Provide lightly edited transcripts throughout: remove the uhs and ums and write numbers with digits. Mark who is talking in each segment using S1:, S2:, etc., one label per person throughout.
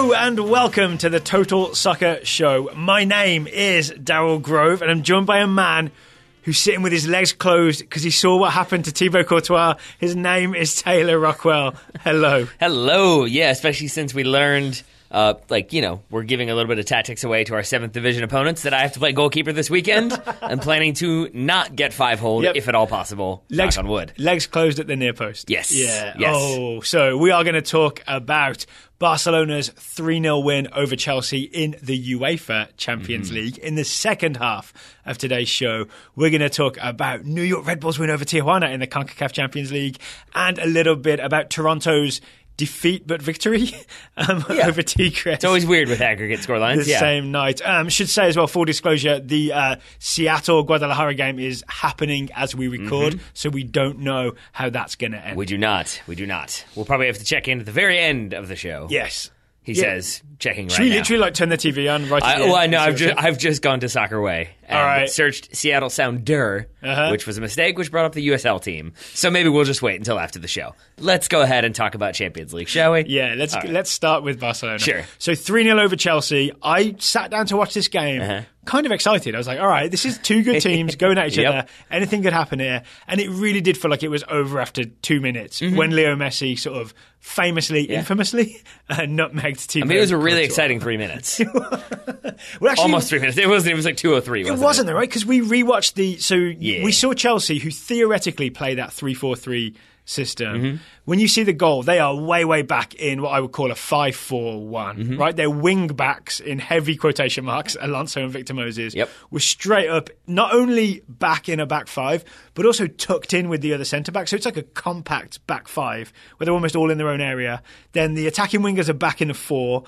S1: Hello and welcome to the Total Soccer Show. My name is Daryl Grove and I'm joined by a man who's sitting with his legs closed because he saw what happened to Thibaut Courtois. His name is Taylor Rockwell. Hello.
S2: Hello. Yeah, especially since we learned, we're giving a little bit of tactics away to our 7th Division opponents that I have to play goalkeeper this weekend. I'm planning to not get 5-holed, if at all possible. Knock on wood.
S1: Legs closed at the near post.
S2: Yes.
S1: Yeah.
S2: Yes.
S1: Oh, so we are going to talk about Barcelona's 3-0 win over Chelsea in the UEFA Champions League. In the second half of today's show, we're going to talk about New York Red Bulls win over Tijuana in the Concacaf Champions League and a little bit about Toronto's defeat but victory over Tigres.
S2: It's always weird with aggregate scorelines.
S1: The same night. Should say as well, full disclosure, the Seattle-Guadalajara game is happening as we record, so we don't know how that's going to end.
S2: We do not. We'll probably have to check in at the very end of the show.
S1: Yes.
S2: He says, checking right now.
S1: Should we literally turn the TV on right at the end?
S2: I know. I've just gone to Soccer Way and searched Seattle Sounder, which was a mistake, which brought up the USL team. So maybe we'll just wait until after the show. Let's go ahead and talk about Champions League, shall we?
S1: Yeah, let's start with Barcelona.
S2: Sure.
S1: So 3-0 over Chelsea. I sat down to watch this game. Kind of excited. I was like, all right, this is two good teams going at each other. Anything could happen here. And it really did feel like it was over after 2 minutes when Leo Messi sort of infamously nutmegged Thibaut.
S2: I mean, it was a really exciting 3 minutes.
S1: Well, actually,
S2: almost 3 minutes. It was like 2:03.
S1: It wasn't, right? Because we rewatched we saw Chelsea, who theoretically play that 3-4-3 system. When you see the goal, they are way, way back in what I would call a 5-4-1, right? Their wing backs, in heavy quotation marks, Alonso and Victor Moses, were straight up, not only back in a back five, but also tucked in with the other centre-back. So it's like a compact back five, where they're almost all in their own area. Then the attacking wingers are back in a four.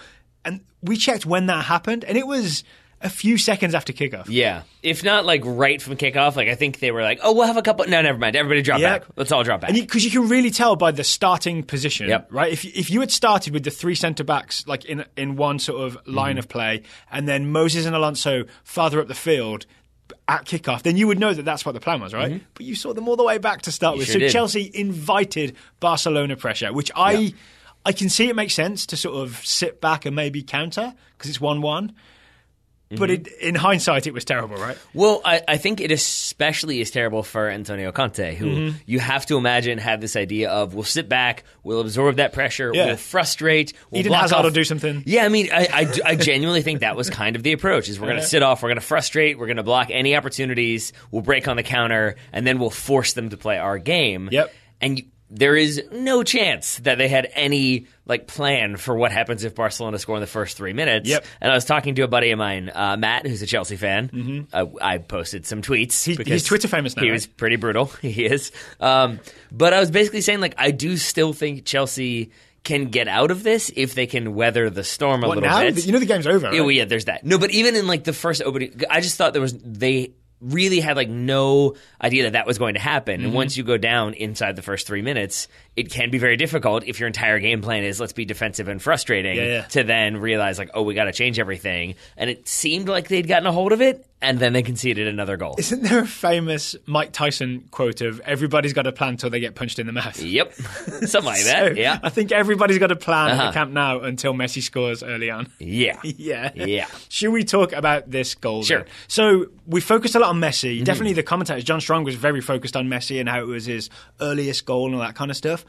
S1: And we checked when that happened, and it was a few seconds after kickoff.
S2: Yeah. If not right from kickoff, I think they were like, oh, we'll have a couple. No, never mind. Everybody drop back. Let's all drop back.
S1: Because you can really tell by the starting position, right? If you had started with the three centre-backs in one sort of line of play, and then Moses and Alonso farther up the field at kickoff, then you would know that that's what the plan was, right? But you saw them all the way back to start with.
S2: Sure did.
S1: Chelsea invited Barcelona pressure, which I can see it makes sense to sort of sit back and maybe counter because it's 1-1. But in hindsight, it was terrible, right?
S2: Well, I think it especially is terrible for Antonio Conte, who you have to imagine had this idea of we'll sit back, we'll absorb that pressure, we'll frustrate, we'll
S1: Eden
S2: block
S1: Hazard
S2: off.
S1: will do something.
S2: Yeah, I mean, I genuinely think that was kind of the approach, is we're going to sit off, we're going to frustrate, we're going to block any opportunities, we'll break on the counter, and then we'll force them to play our game.
S1: Yep.
S2: And there is no chance that they had any plan for what happens if Barcelona score in the first 3 minutes.
S1: Yep.
S2: And I was talking to a buddy of mine, Matt, who's a Chelsea fan. I posted some tweets.
S1: He's Twitter famous now.
S2: He was pretty brutal. He is. But I was basically saying, I do still think Chelsea can get out of this if they can weather the storm a little bit.
S1: You know the game's over, right?
S2: Yeah, there's that. No, but even in the first opening, I just thought they really had no idea that was going to happen. And once you go down inside the first 3 minutes, it can be very difficult if your entire game plan is let's be defensive and frustrating to then realize we got to change everything. And it seemed like they'd gotten a hold of it, and then they conceded another goal.
S1: Isn't there a famous Mike Tyson quote of everybody's got a plan until they get punched in the mouth?
S2: Yep. Something like that. Yeah.
S1: I think everybody's got a plan at the Camp Nou until Messi scores early on.
S2: Yeah.
S1: Yeah. Should we talk about this goal?
S2: Sure.
S1: Then? So we focused a lot on Messi. Definitely the commentators, John Strong was very focused on Messi and how it was his earliest goal and all that kind of stuff.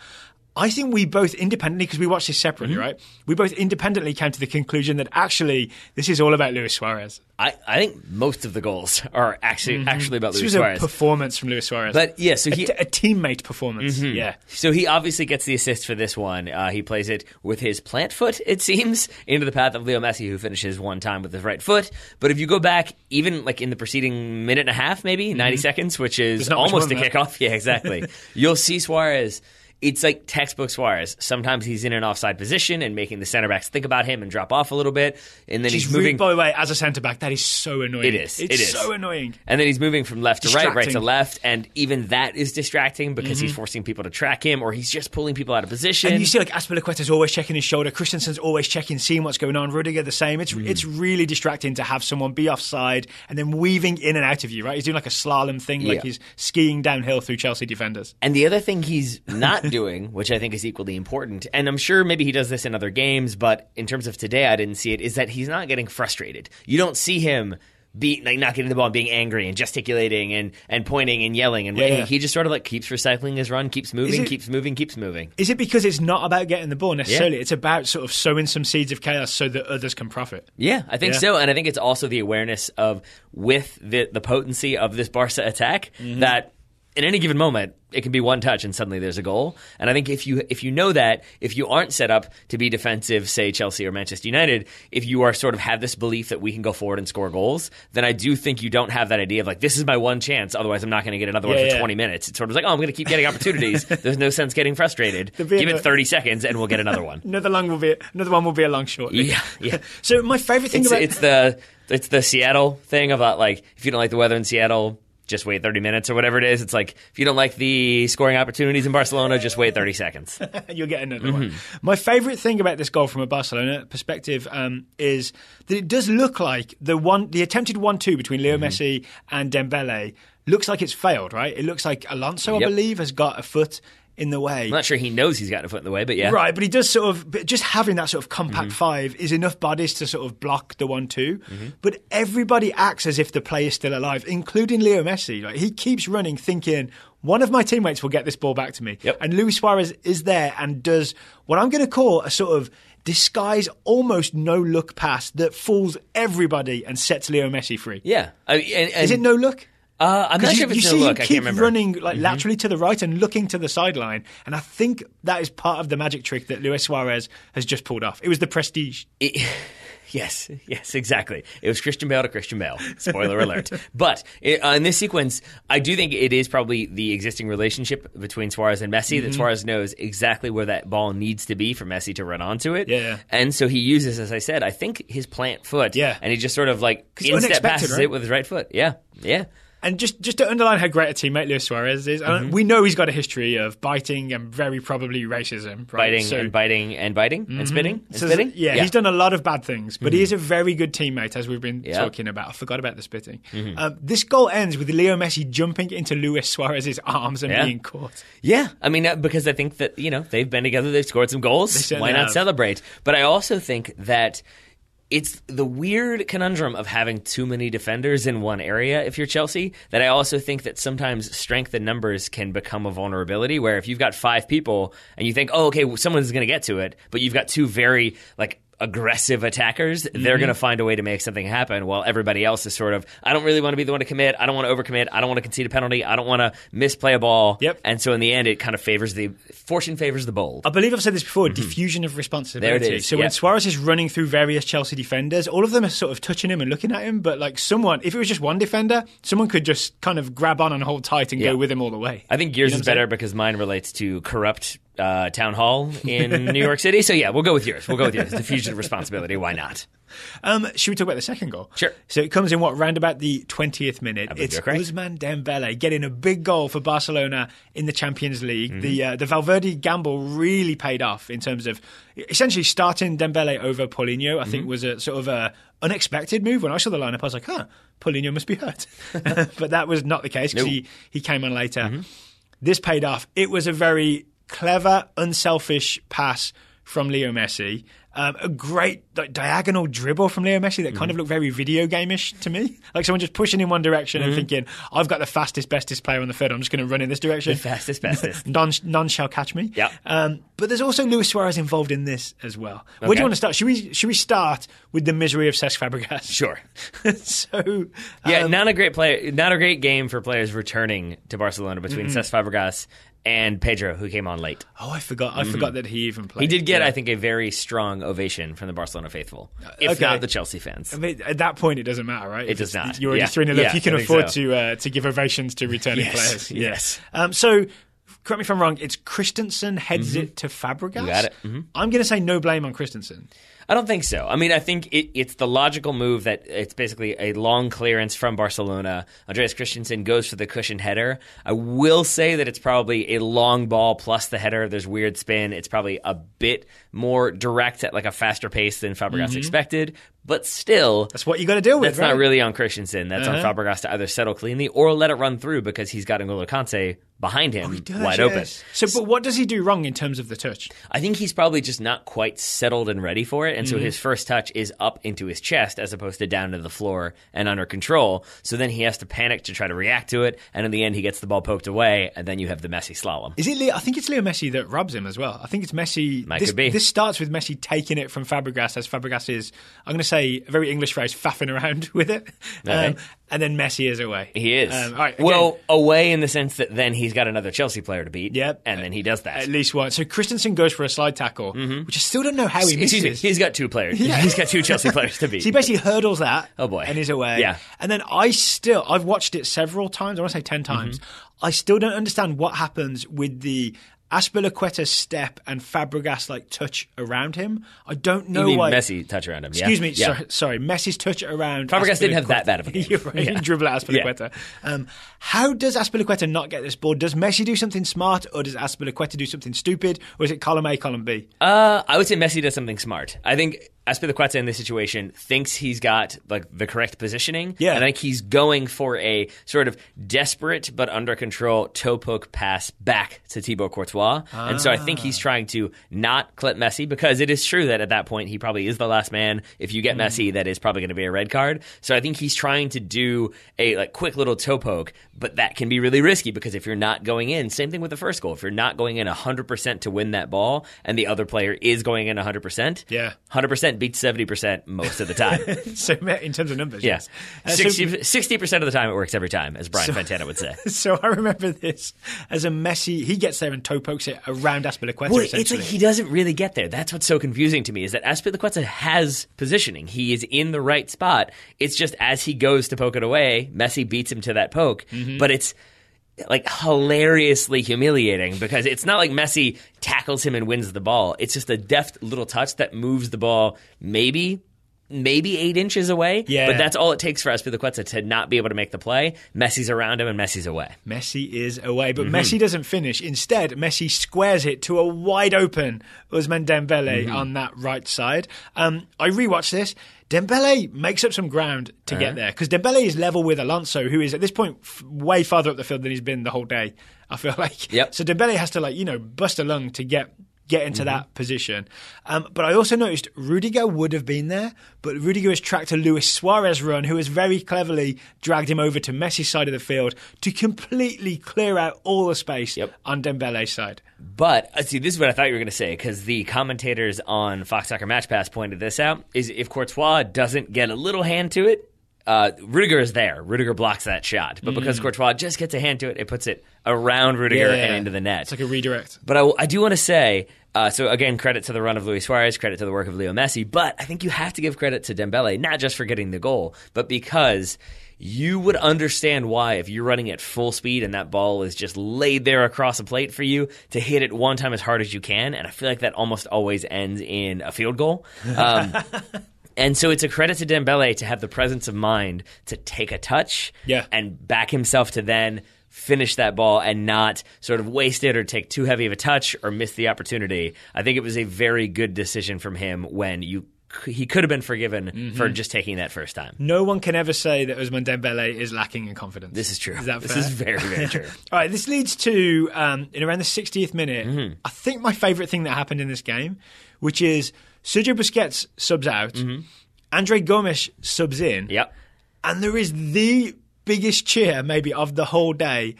S1: I think we both independently, because we watched this separately, right? We both independently came to the conclusion that actually this is all about Luis Suarez.
S2: I think most of the goals are actually about Luis Suarez.
S1: This was a performance from Luis Suarez.
S2: But yeah, so
S1: a teammate performance. Yeah.
S2: So he obviously gets the assist for this one. He plays it with his plant foot, it seems, into the path of Leo Messi, who finishes one time with his right foot. But if you go back, even in the preceding minute and a half, maybe 90 seconds, which is almost a kickoff. Yeah, exactly. You'll see Suarez. It's like textbook Suarez. Sometimes he's in an offside position and making the center backs think about him and drop off a little bit. And then he's moving.
S1: By the way, as a centre back, that is so annoying.
S2: It is.
S1: It's so annoying.
S2: And then he's moving from left to right to left. And even that is distracting because he's forcing people to track him, or he's just pulling people out of position.
S1: And you see, Azpilicueta's always checking his shoulder. Christensen's always checking, seeing what's going on. Rudiger the same. It's really distracting to have someone be offside and then weaving in and out of you, right? He's doing a slalom thing, he's skiing downhill through Chelsea defenders.
S2: And the other thing he's not doing, which I think is equally important, and I'm sure maybe he does this in other games, but in terms of today, I didn't see it, is that he's not getting frustrated. You don't see him not getting the ball and being angry and gesticulating and pointing and yelling. And he just sort of keeps recycling his run, keeps moving. Is
S1: it because it's not about getting the ball necessarily? Yeah. It's about sort of sowing some seeds of chaos so that others can profit.
S2: Yeah, I think so. And I think it's also the awareness of, with the potency of this Barca attack, that in any given moment, it can be one touch and suddenly there's a goal. And I think if you know that, if you aren't set up to be defensive, say Chelsea or Manchester United, if you are sort of have this belief that we can go forward and score goals, then I do think you don't have that idea of this is my one chance, otherwise I'm not going to get another one for 20 minutes. It's sort of I'm going to keep getting opportunities. There's no sense getting frustrated. Give it 30 seconds and we'll get another one.
S1: Another one will be a long shortly.
S2: Yeah.
S1: So my favorite thing
S2: it's the Seattle thing about if you don't like the weather in Seattle, just wait 30 minutes or whatever it is. It's if you don't like the scoring opportunities in Barcelona, just wait 30 seconds.
S1: You'll get another one. My favourite thing about this goal from a Barcelona perspective is that it does look like the attempted 1-2 between Leo Messi and Dembele looks like it's failed, right? It looks like Alonso, I believe, has got a foot in the way.
S2: I'm not sure he knows he's got a foot in the way, but yeah.
S1: Right, but he does just having that sort of compact five is enough bodies to sort of block the 1-2. But everybody acts as if the play is still alive, including Leo Messi. He keeps running thinking, one of my teammates will get this ball back to me.
S2: Yep.
S1: And Luis Suarez is there and does what I'm going to call a sort of disguise, almost no-look pass that fools everybody and sets Leo Messi free.
S2: Yeah.
S1: Is it no-look?
S2: I'm not sure if it's no look. I can't remember.
S1: You keep running laterally to the right and looking to the sideline, and I think that is part of the magic trick that Luis Suarez has just pulled off. It was the prestige.
S2: Yes, exactly. It was Christian Bale to Christian Bale. Spoiler alert. But in this sequence, I do think it is probably the existing relationship between Suarez and Messi, that Suarez knows exactly where that ball needs to be for Messi to run onto it.
S1: Yeah.
S2: And so he uses, as I said, I think his plant foot.
S1: Yeah.
S2: And he just sort of instep passes it with his right foot. Yeah.
S1: And just to underline how great a teammate Luis Suarez is, we know he's got a history of biting and very probably racism. Right?
S2: Biting and spitting.
S1: Yeah, he's done a lot of bad things, but he is a very good teammate, as we've been talking about. I forgot about the spitting. This goal ends with Leo Messi jumping into Luis Suarez's arms and being caught.
S2: Yeah, I mean, because I think that, they've been together, they've scored some goals. Why not celebrate? But I also think that it's the weird conundrum of having too many defenders in one area if you're Chelsea, that I also think that sometimes strength in numbers can become a vulnerability, where if you've got 5 people and you think, someone's going to get to it, but you've got 2 very aggressive attackers, they're going to find a way to make something happen, while everybody else is sort of, I don't really want to be the one to commit, I don't want to overcommit, I don't want to concede a penalty, I don't want to misplay a ball.
S1: Yep.
S2: And so in the end, it kind of fortune favors the bold.
S1: I believe I've said this before, diffusion of responsibility.
S2: There it is.
S1: So when Suarez is running through various Chelsea defenders, all of them are sort of touching him and looking at him, but if it was just one defender, someone could just kind of grab on and hold tight and go with him all the way.
S2: I think yours is better because mine relates to corrupt town hall in New York City. So yeah, we'll go with yours. Diffusion of responsibility. Why not?
S1: Should we talk about the second goal?
S2: Sure.
S1: So it comes in round about the 20th minute. It's Ousmane Dembele getting a big goal for Barcelona in the Champions League. The Valverde gamble really paid off in terms of essentially starting Dembele over Paulinho. I think was a sort of a unexpected move. When I saw the lineup, I was like, Paulinho must be hurt. But that was not the case because he came on later. This paid off. It was a very clever, unselfish pass from Leo Messi. A great diagonal dribble from Leo Messi that kind of looked very video game-ish to me. Like someone just pushing in one direction and thinking, I've got the fastest, bestest player on the field, I'm just going to run in this direction.
S2: The fastest, bestest.
S1: None shall catch me.
S2: Yep.
S1: But there's also Luis Suarez involved in this as well. Okay. Where do you want to start? Should we start with the misery of Cesc Fabregas?
S2: Sure.
S1: So
S2: not a great game for players returning to Barcelona between Cesc Fabregas and Pedro, who came on late.
S1: Oh, I forgot that he even played.
S2: He did get, I think, a very strong ovation from the Barcelona faithful, if not the Chelsea fans.
S1: I mean, at that point, it doesn't matter, right?
S2: It does not.
S1: You're already 3-0 up. You can afford to give ovations to returning players.
S2: Yes.
S1: So, correct me if I'm wrong, it's Christensen heads it to Fabregas?
S2: You got it.
S1: I'm going to say no blame on Christensen.
S2: I don't think so. I mean, I think it's the logical move that it's basically a long clearance from Barcelona. Andreas Christensen goes for the cushioned header. I will say that it's probably a long ball plus the header. There's weird spin. It's probably a bit more direct at a faster pace than Fabregas expected. But still,
S1: that's what you got to deal with.
S2: That's not really on Christensen. That's on Fabregas to either settle cleanly or let it run through because he's got N'Golo Kante behind him, wide open.
S1: So, but what does he do wrong in terms of the touch?
S2: I think he's probably just not quite settled and ready for it, and so his first touch is up into his chest as opposed to down to the floor and under control. So then he has to panic to try to react to it, and in the end he gets the ball poked away, and then you have the Messi slalom.
S1: Is it Leo? I think it's Leo Messi that robs him as well. I think it's Messi.
S2: Could be.
S1: This starts with Messi taking it from Fabregas, as Fabregas is, I'm going to say a very English phrase, faffing around with it.
S2: Okay.
S1: And then Messi is away.
S2: He is.
S1: All right,
S2: well, away in the sense that then he's got another Chelsea player to beat.
S1: Yep.
S2: And then he does that.
S1: At least one. So Christensen goes for a slide tackle, which I still don't know how he misses.
S2: Excuse me, he's got two players. Yeah. He's got two Chelsea players to beat.
S1: So he basically hurdles that.
S2: Oh, boy.
S1: And he's away.
S2: Yeah.
S1: And then I've watched it several times. I want to say 10 times. I still don't understand what happens with the Azpilicueta step and Fabregas touch around him. I don't know why.
S2: Messi touch around him.
S1: Excuse me. Sorry. Messi's touch around.
S2: Fabregas didn't have that bad of a game.
S1: You're right. He dribbled at Azpilicueta. How does Azpilicueta not get this ball? Does Messi do something smart, or does Azpilicueta do something stupid, or is it column A, column B?
S2: I would say Messi does something smart. I think Azpilicueta in this situation thinks he's got the correct positioning.
S1: Yeah.
S2: And I think he's going for a sort of desperate but under control toe poke pass back to Thibaut Courtois. And so I think he's trying to not clip Messi, because it is true that at that point he probably is the last man. If you get Messi, that is probably going to be a red card. So I think he's trying to do a quick little toe poke, but that can be really risky, because if you're not going in, same thing with the first goal. If you're not going in 100% to win that ball and the other player is going in 100%, 100% beats 70% most of the time.
S1: So in terms of numbers,
S2: yes. 60% of the time it works every time, as Brian Fantana would say.
S1: So I remember this as a Messi, he gets there and toe pokes it around Azpilicueta,
S2: well,
S1: essentially.
S2: It's like he doesn't really get there. That's what's so confusing to me, is that Azpilicueta has positioning. He is in the right spot. It's just as he goes to poke it away, Messi beats him to that poke. But it's hilariously humiliating, because it's not like Messi tackles him and wins the ball. It's just a deft little touch that moves the ball maybe 8 inches away.
S1: Yeah.
S2: But that's all it takes for Azpilicueta to not be able to make the play. Messi's around him and Messi's away.
S1: Messi is away, but Messi doesn't finish. Instead, Messi squares it to a wide open Ousmane Dembele on that right side. I rewatched this. Dembele makes up some ground to get there, because Dembele is level with Alonso, who is at this point way farther up the field than he's been the whole day, I feel like.
S2: Yep.
S1: So Dembele has to bust a lung to get into that position. But I also noticed Rudiger would have been there, but Rudiger has tracked a Luis Suarez run, who has very cleverly dragged him over to Messi's side of the field to completely clear out all the space on Dembele's side.
S2: But, see, this is what I thought you were going to say, because the commentators on Fox Soccer Match Pass pointed this out, is if Courtois doesn't get a little hand to it, Rudiger is there. Rudiger blocks that shot. But because Courtois just gets a hand to it, it puts it around Rudiger and into the net.
S1: It's like a redirect.
S2: But I do want to say, so again, credit to the run of Luis Suarez, credit to the work of Leo Messi, but I think you have to give credit to Dembele, not just for getting the goal, but because you would understand why, if you're running at full speed and that ball is just laid there across a plate for you, to hit it one time as hard as you can. And I feel like that almost always ends in a field goal. And so it's a credit to Dembele to have the presence of mind to take a touch and back himself to then finish that ball and not sort of waste it or take too heavy of a touch or miss the opportunity. I think it was a very good decision from him when he could have been forgiven for just taking that first time.
S1: No one can ever say that Ousmane Dembele is lacking in confidence.
S2: This is true.
S1: Is that fair?
S2: This is very, very true.
S1: All right, this leads to, in around the 60th minute, I think my favourite thing that happened in this game, which is Sergio Busquets subs out, Andre Gomes subs in, and there is the biggest cheer maybe of the whole day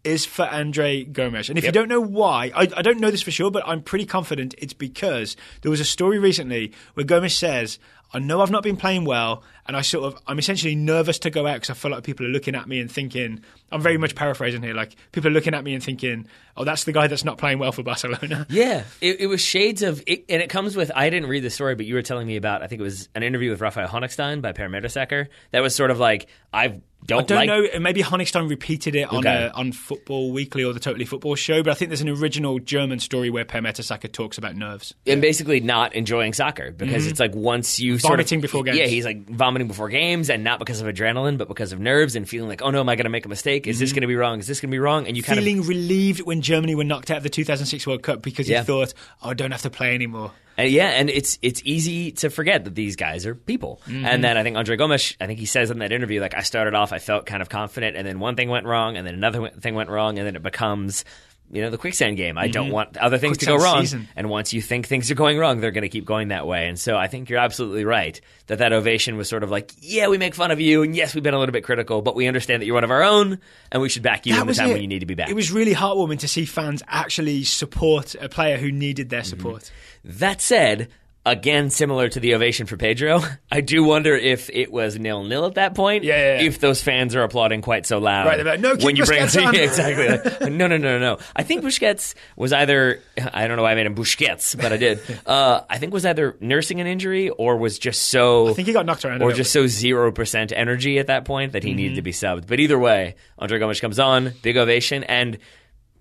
S1: is for Andre Gomes. And if you don't know why, I don't know this for sure, but I'm pretty confident it's because there was a story recently where Gomes says, I know I've not been playing well, and I'm essentially nervous to go out because I feel like people are looking at me and thinking, I'm very much paraphrasing here, like people are looking at me and thinking, oh, that's the guy that's not playing well for Barcelona.
S2: Yeah, it was shades of, and it comes with, I didn't read the story, but you were telling me about, I think it was an interview with Raphael Honigstein by Per Mertesacker, that was sort of like, I don't know,
S1: maybe Honigstein repeated it on Football Weekly or the Totally Football Show, but I think there's an original German story where Per Mertesacker talks about nerves.
S2: And basically not enjoying soccer, because it's like once you
S1: vomiting before games.
S2: Yeah, he's like vomiting before games, and not because of adrenaline, but because of nerves and feeling like, oh no, am I going to make a mistake? Is this going to be wrong? Is this going to be wrong? And you
S1: feeling relieved when Germany were knocked out of the 2006 World Cup because you thought, oh, I don't have to play anymore.
S2: And it's easy to forget that these guys are people. And then I think Andre Gomes, I think he says in that interview, like, I started off, I felt kind of confident, and then one thing went wrong, and then another thing went wrong, and then it becomes, the quicksand game. I don't want other things to go wrong. Season. And once you think things are going wrong, they're going to keep going that way. And so I think you're absolutely right that ovation was sort of like, yeah, we make fun of you, and yes, we've been a little bit critical, but we understand that you're one of our own, and we should back you in the time when you need to be back.
S1: It was really heartwarming to see fans actually support a player who needed their support.
S2: That said, again, similar to the ovation for Pedro, I do wonder if it was 0-0 at that point.
S1: Yeah.
S2: If those fans are applauding quite so loud.
S1: Right, they're like, no, keep Busquets on.
S2: Exactly. Like, no. I think Busquets was either, I don't know why I made him Busquets, but I did. I think was either nursing an injury or was just so...
S1: I think he got knocked around.
S2: Or just so 0% energy at that point that he needed to be subbed. But either way, Andre Gomes comes on, big ovation, and...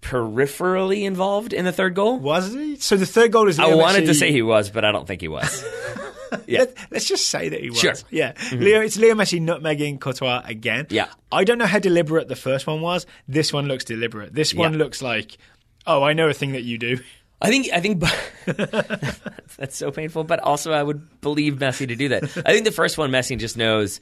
S2: peripherally involved in the third goal.
S1: Was he? So the third goal is Leo
S2: I wanted
S1: Messi.
S2: to say he was, but I don't think he was.
S1: Yeah. Let's just say that he was.
S2: Sure.
S1: Yeah. It's Leo Messi nutmegging Courtois again.
S2: Yeah.
S1: I don't know how deliberate the first one was. This one looks deliberate. This one looks like, oh, I know a thing that you do.
S2: I think that's so painful, but also I would believe Messi to do that. I think the first one, Messi just knows...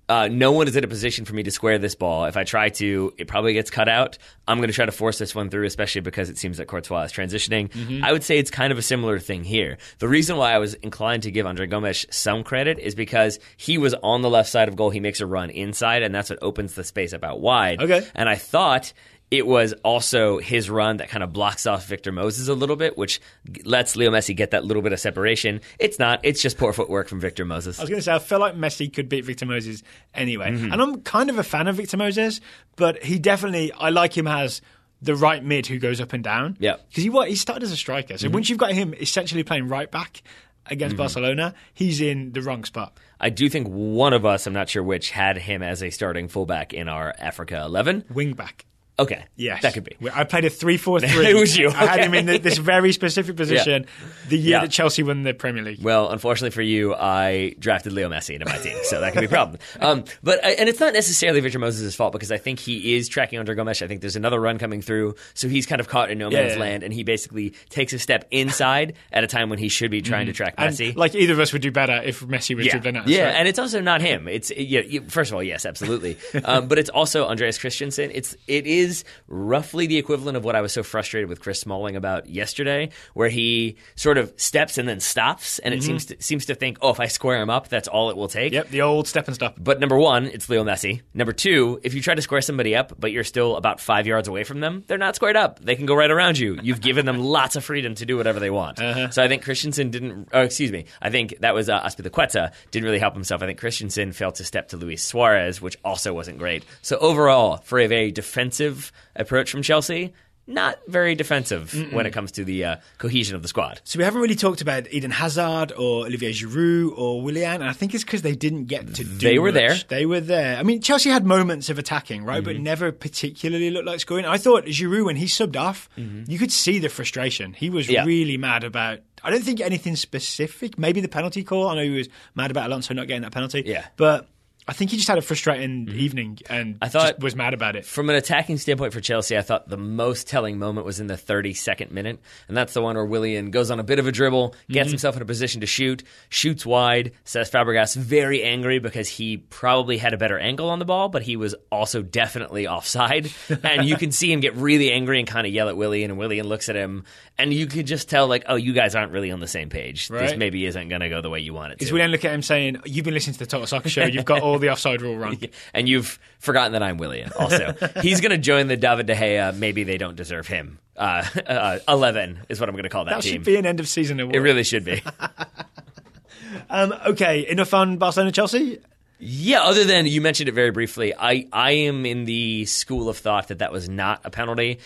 S2: no one is in a position for me to square this ball. If I try to, it probably gets cut out. I'm going to try to force this one through, especially because it seems that Courtois is transitioning. I would say it's kind of a similar thing here. The reason why I was inclined to give Andre Gomes some credit is because he was on the left side of goal. He makes a run inside, and that's what opens the space up out wide.
S1: Okay.
S2: And I thought... it was also his run that kind of blocks off Victor Moses a little bit, which lets Leo Messi get that little bit of separation. It's not. It's just poor footwork from Victor Moses.
S1: I was going to say, I feel like Messi could beat Victor Moses anyway. And I'm kind of a fan of Victor Moses, but he definitely, I like him as the right mid who goes up and down.
S2: Yeah.
S1: Because he started as a striker. So once you've got him essentially playing right back against Barcelona, he's in the wrong spot.
S2: I do think one of us, I'm not sure which, had him as a starting fullback in our Africa 11.
S1: Wing back.
S2: Okay.
S1: Yes.
S2: That could be.
S1: I played a 3-4-3.
S2: It was you.
S1: I had him in this very specific position the year that Chelsea won the Premier League.
S2: Well, unfortunately for you, I drafted Leo Messi into my team, so that could be a problem. And it's not necessarily Victor Moses' fault because I think he is tracking Andre Gomes. I think there's another run coming through, so he's kind of caught in no man's land, and he basically takes a step inside at a time when he should be trying to track Messi.
S1: And like either of us would do better if Messi was dribbling us.
S2: Yeah,
S1: right?
S2: And it's also not him. It's first of all, yes, absolutely. But it's also Andreas Christensen. It is roughly the equivalent of what I was so frustrated with Chris Smalling about yesterday, where he sort of steps and then stops, and it seems to think, oh, if I square him up, that's all it will take.
S1: Yep, the old step and stop.
S2: But number one, it's Leo Messi. Number two, if you try to square somebody up, but you're still about 5 yards away from them, they're not squared up. They can go right around you. You've given them lots of freedom to do whatever they want. So I think Christensen didn't, I think that was Azpilicueta, didn't really help himself. I think Christensen failed to step to Luis Suarez, which also wasn't great. So overall, for a very defensive approach from Chelsea, not very defensive when it comes to the cohesion of the squad.
S1: So we haven't really talked about Eden Hazard or Olivier Giroud or Willian, and I think it's because they didn't get to do
S2: They were
S1: much.
S2: there.
S1: They were there. I mean, Chelsea had moments of attacking, right, but never particularly looked like scoring. I thought Giroud, when he subbed off, you could see the frustration. He was really mad about, I don't think anything specific, maybe the penalty call. I know he was mad about Alonso not getting that penalty.
S2: Yeah.
S1: But I think he just had a frustrating evening and just was mad about it.
S2: From an attacking standpoint for Chelsea, I thought the most telling moment was in the 32nd minute, and that's the one where Willian goes on a bit of a dribble, gets himself in a position to shoot, shoots wide, says Fabregas very angry because he probably had a better angle on the ball, but he was also definitely offside, and you can see him get really angry and kind of yell at Willian, and Willian looks at him, and you could just tell, like, oh, you guys aren't really on the same page. Right. This maybe isn't going to go the way you want it to.
S1: Is Willian look at him saying, you've been listening to the Total Soccer Show, you've got all the offside rule wrong.
S2: And you've forgotten that I'm Willian also. He's going to join the David De Gea, maybe they don't deserve him. 11 is what I'm going to call that team.
S1: That should be an end of season award.
S2: It really should be.
S1: Okay, enough on Barcelona-Chelsea?
S2: Yeah, other than you mentioned it very briefly, I am in the school of thought that was not a penalty.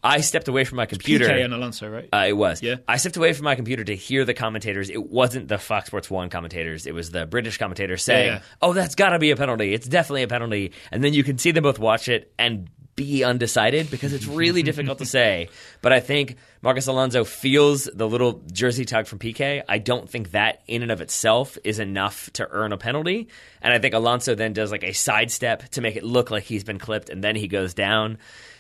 S2: I stepped away from my computer.
S1: PK and Alonso, right?
S2: It was.
S1: Yeah.
S2: I stepped away from my computer to hear the commentators. It wasn't the Fox Sports 1 commentators. It was the British commentators saying, oh, that's got to be a penalty. It's definitely a penalty. And then you can see them both watch it and be undecided because it's really difficult to say. But I think Marcos Alonso feels the little jersey tug from Piqué. I don't think that in and of itself is enough to earn a penalty. And I think Alonso then does like a sidestep to make it look like he's been clipped, and then he goes down.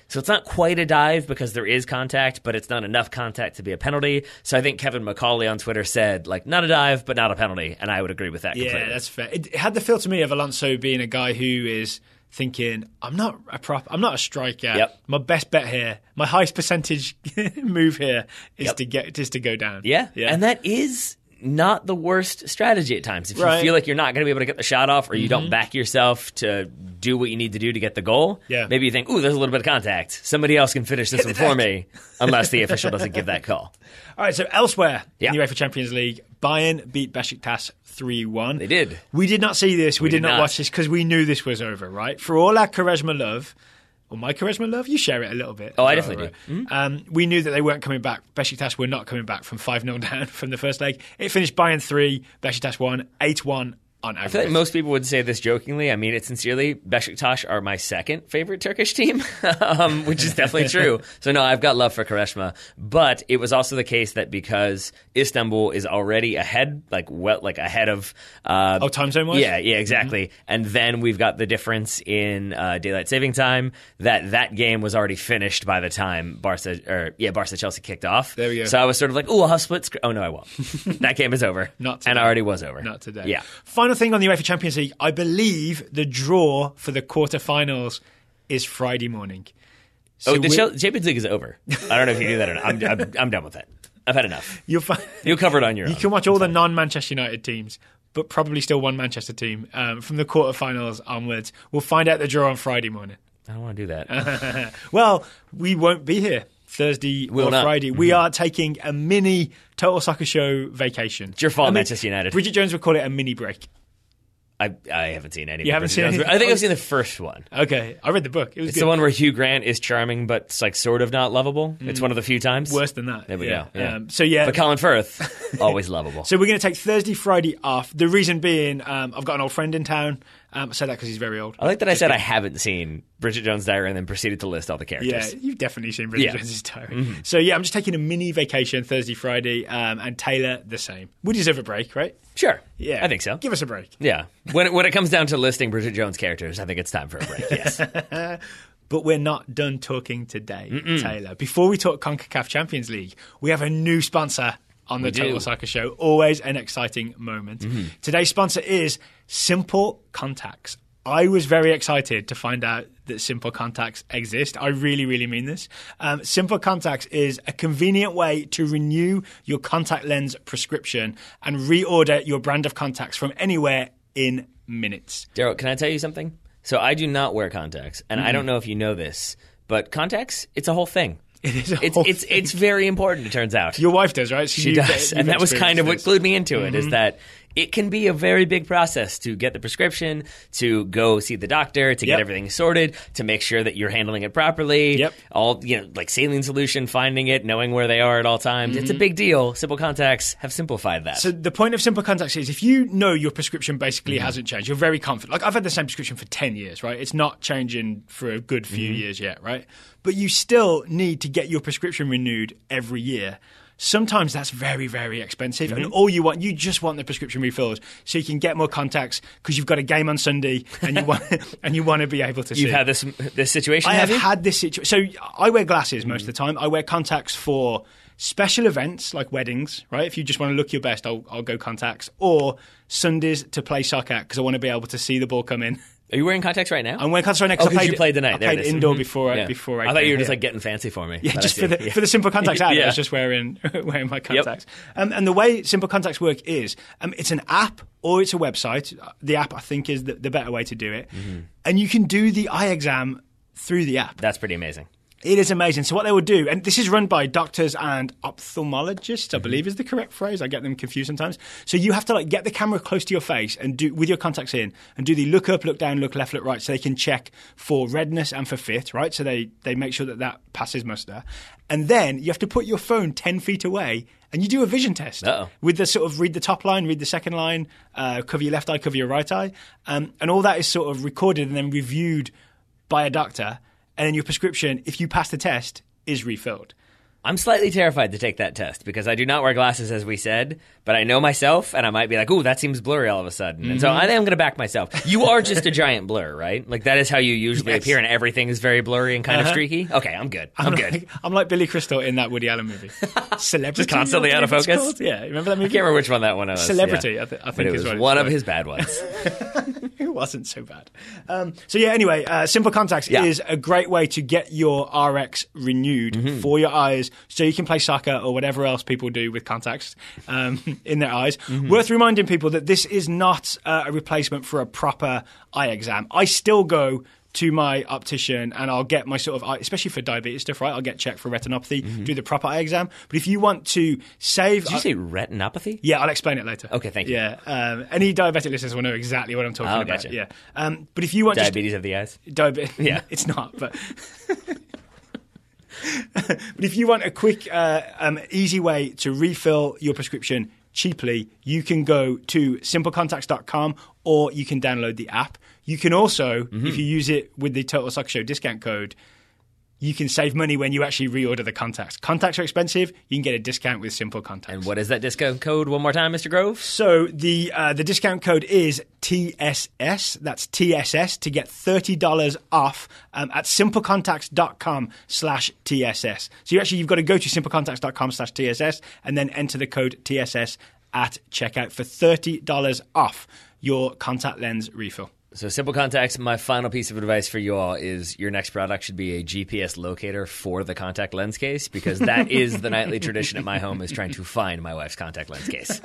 S2: So it's not quite a dive because there is contact, but it's not enough contact to be a penalty. So I think Kevin McCauley on Twitter said, like, not a dive, but not a penalty. And I would agree with that completely.
S1: Yeah, that's fair. It had the feel to me of Alonso being a guy who is thinking, I'm not a striker.
S2: Yep.
S1: My best bet here, my highest percentage move here is to go down.
S2: Yeah. And that is not the worst strategy at times. If you feel like you're not going to be able to get the shot off, or you don't back yourself to do what you need to do to get the goal, maybe you think, ooh, there's a little bit of contact. Somebody else can finish this one for me, unless the official doesn't give that call.
S1: All right, so elsewhere in the UEFA Champions League, Bayern beat Besiktas 3-1.
S2: They did.
S1: We did not see this. We did not watch this because we knew this was over, right? For all our Quaresma love, or my Quaresma love, you share it a little bit.
S2: Oh, I definitely do. Mm-hmm.
S1: We knew that they weren't coming back. Besiktas were not coming back from 5-0 down from the first leg. It finished Bayern 3, Besiktas 1, 8-1 on average.
S2: I feel like most people would say this jokingly. I mean it sincerely. Besiktas are my second favorite Turkish team, which is definitely true. So no, I've got love for Quaresma. But it was also the case that because Istanbul is already ahead, ahead of...
S1: time zone wise?
S2: Yeah, exactly. Mm-hmm. And then we've got the difference in daylight saving time, that game was already finished by the time Barca-Chelsea kicked off.
S1: There we go.
S2: So I was sort of like, ooh, I'll have split screen. Oh, no, I won't. That game is over.
S1: Not today.
S2: And already was over.
S1: Not today.
S2: Yeah.
S1: Final thing on the UEFA Champions League, I believe the draw for the quarterfinals is Friday morning.
S2: So the Champions League is over. I don't know if you knew that or not. I'm done with that. I've had enough. You'll cover it on your own.
S1: You can watch all the non-Manchester United teams, but probably still one Manchester team from the quarterfinals onwards. We'll find out the draw on Friday morning.
S2: I don't want to do that.
S1: Well, we won't be here Thursday or Friday. We are taking a mini Total Soccer Show vacation.
S2: It's your fault, Manchester United.
S1: Bridget Jones would call it a mini break.
S2: I haven't seen any.
S1: You haven't seen any?
S2: I think I've seen the first one.
S1: Okay, I read the book. It's
S2: good. The one where Hugh Grant is charming, but it's like sort of not lovable. It's one of the few times.
S1: Worse than that.
S2: There we go. Yeah.
S1: But
S2: Colin Firth, always lovable.
S1: So we're going to take Thursday, Friday off. The reason being, I've got an old friend in town. I said that because he's very old.
S2: I like that I said I haven't seen Bridget Jones' Diary and then proceeded to list all the characters.
S1: Yeah, you've definitely seen Bridget Jones' Diary. Mm-hmm. So I'm just taking a mini vacation Thursday, Friday, and Taylor the same. We deserve a break, right?
S2: Sure.
S1: Yeah.
S2: I think so.
S1: Give us a break.
S2: Yeah. When it comes down to listing Bridget Jones' characters, I think it's time for a break, yes.
S1: But we're not done talking today, Taylor. Before we talk CONCACAF Champions League, we have a new sponsor on the Total Soccer Show. Always an exciting moment. Today's sponsor is Simple Contacts. I was very excited to find out that Simple Contacts exist. I really, really mean this. Simple Contacts is a convenient way to renew your contact lens prescription and reorder your brand of contacts from anywhere in minutes.
S2: Daryl, can I tell you something? So I do not wear contacts, and I don't know if you know this, but contacts, it's a whole thing.
S1: It is
S2: it's very important, it turns out.
S1: Your wife does, right?
S2: She does. And that was kind of what clued me into it, is that it can be a very big process to get the prescription, to go see the doctor, to get everything sorted, to make sure that you're handling it properly. All, like saline solution, finding it, knowing where they are at all times. It's a big deal. Simple Contacts have simplified that.
S1: So the point of Simple Contacts is if you know your prescription basically hasn't changed, you're very confident. Like I've had the same prescription for 10 years, right? It's not changing for a good few years yet, right? But you still need to get your prescription renewed every year. Sometimes that's very, very expensive, and you just want the prescription refilled so you can get more contacts because you've got a game on Sunday and you want to be able to see.
S2: You've had this situation.
S1: I have had this situation. So I wear glasses most of the time. I wear contacts for special events like weddings, right? If you just want to look your best, I'll go contacts, or Sundays to play soccer because I want to be able to see the ball come in.
S2: Are you wearing contacts right now?
S1: I'm wearing contacts right now because
S2: you played tonight.
S1: I played indoor before I
S2: thought you were just like getting fancy for me.
S1: Yeah, just for the Simple Contacts ad. I was just wearing my contacts. And the way Simple Contacts work is it's an app or it's a website. The app, I think, is the better way to do it. And you can do the eye exam through the app.
S2: That's pretty amazing.
S1: It is amazing. So what they will do, and this is run by doctors and ophthalmologists, I believe is the correct phrase. I get them confused sometimes. So you have to get the camera close to your face and do with your contacts in and do the look up, look down, look left, look right, so they can check for redness and for fit, right? So they make sure that passes muster. And then you have to put your phone 10 feet away and you do a vision test with the sort of read the top line, read the second line, cover your left eye, cover your right eye. And all that is sort of recorded and then reviewed by a doctor. and then your prescription, if you pass the test, is refilled.
S2: I'm slightly terrified to take that test because I do not wear glasses, as we said, but I know myself, and I might be like, ooh, that seems blurry all of a sudden. And so I think I'm going to back myself. You are just a giant blur, right? Like, that is how you usually appear, and everything is very blurry and kind of streaky? Okay, I'm good. I'm good.
S1: I'm like Billy Crystal in that Woody Allen movie. Celebrity.
S2: Just constantly out of focus?
S1: Yeah, remember that movie?
S2: I can't remember which one that one was.
S1: Celebrity,
S2: yeah.
S1: I think
S2: but it was one of his bad ones.
S1: It wasn't so bad. Anyway, Simple Contacts is a great way to get your RX renewed for your eyes so you can play soccer or whatever else people do with contacts in their eyes. Worth reminding people that this is not a replacement for a proper eye exam. I still go to my optician and I'll get my sort of eye, especially for diabetes stuff, right? I'll get checked for retinopathy, do the proper eye exam. But if you want to save...
S2: Did you say retinopathy?
S1: Yeah, I'll explain it later.
S2: Okay, thank you.
S1: Yeah, any diabetic listeners will know exactly what I'm talking about.
S2: Gotcha.
S1: Yeah, but if you want...
S2: Diabetes of the eyes?
S1: Yeah. It's not, but... But if you want a quick, easy way to refill your prescription cheaply, you can go to simplecontacts.com or you can download the app. You can also, if you use it with the Total Soccer Show discount code, you can save money when you actually reorder the contacts. Contacts are expensive. You can get a discount with Simple Contacts.
S2: And what is that discount code one more time, Mr. Grove?
S1: So the discount code is TSS. That's TSS to get $30 off at simplecontacts.com/TSS. So you've got to go to simplecontacts.com/TSS and then enter the code TSS at checkout for $30 off your contact lens refill.
S2: So Simple Contacts, my final piece of advice for you all is your next product should be a GPS locator for the contact lens case, because that is the nightly tradition at my home, is trying to find my wife's contact lens case.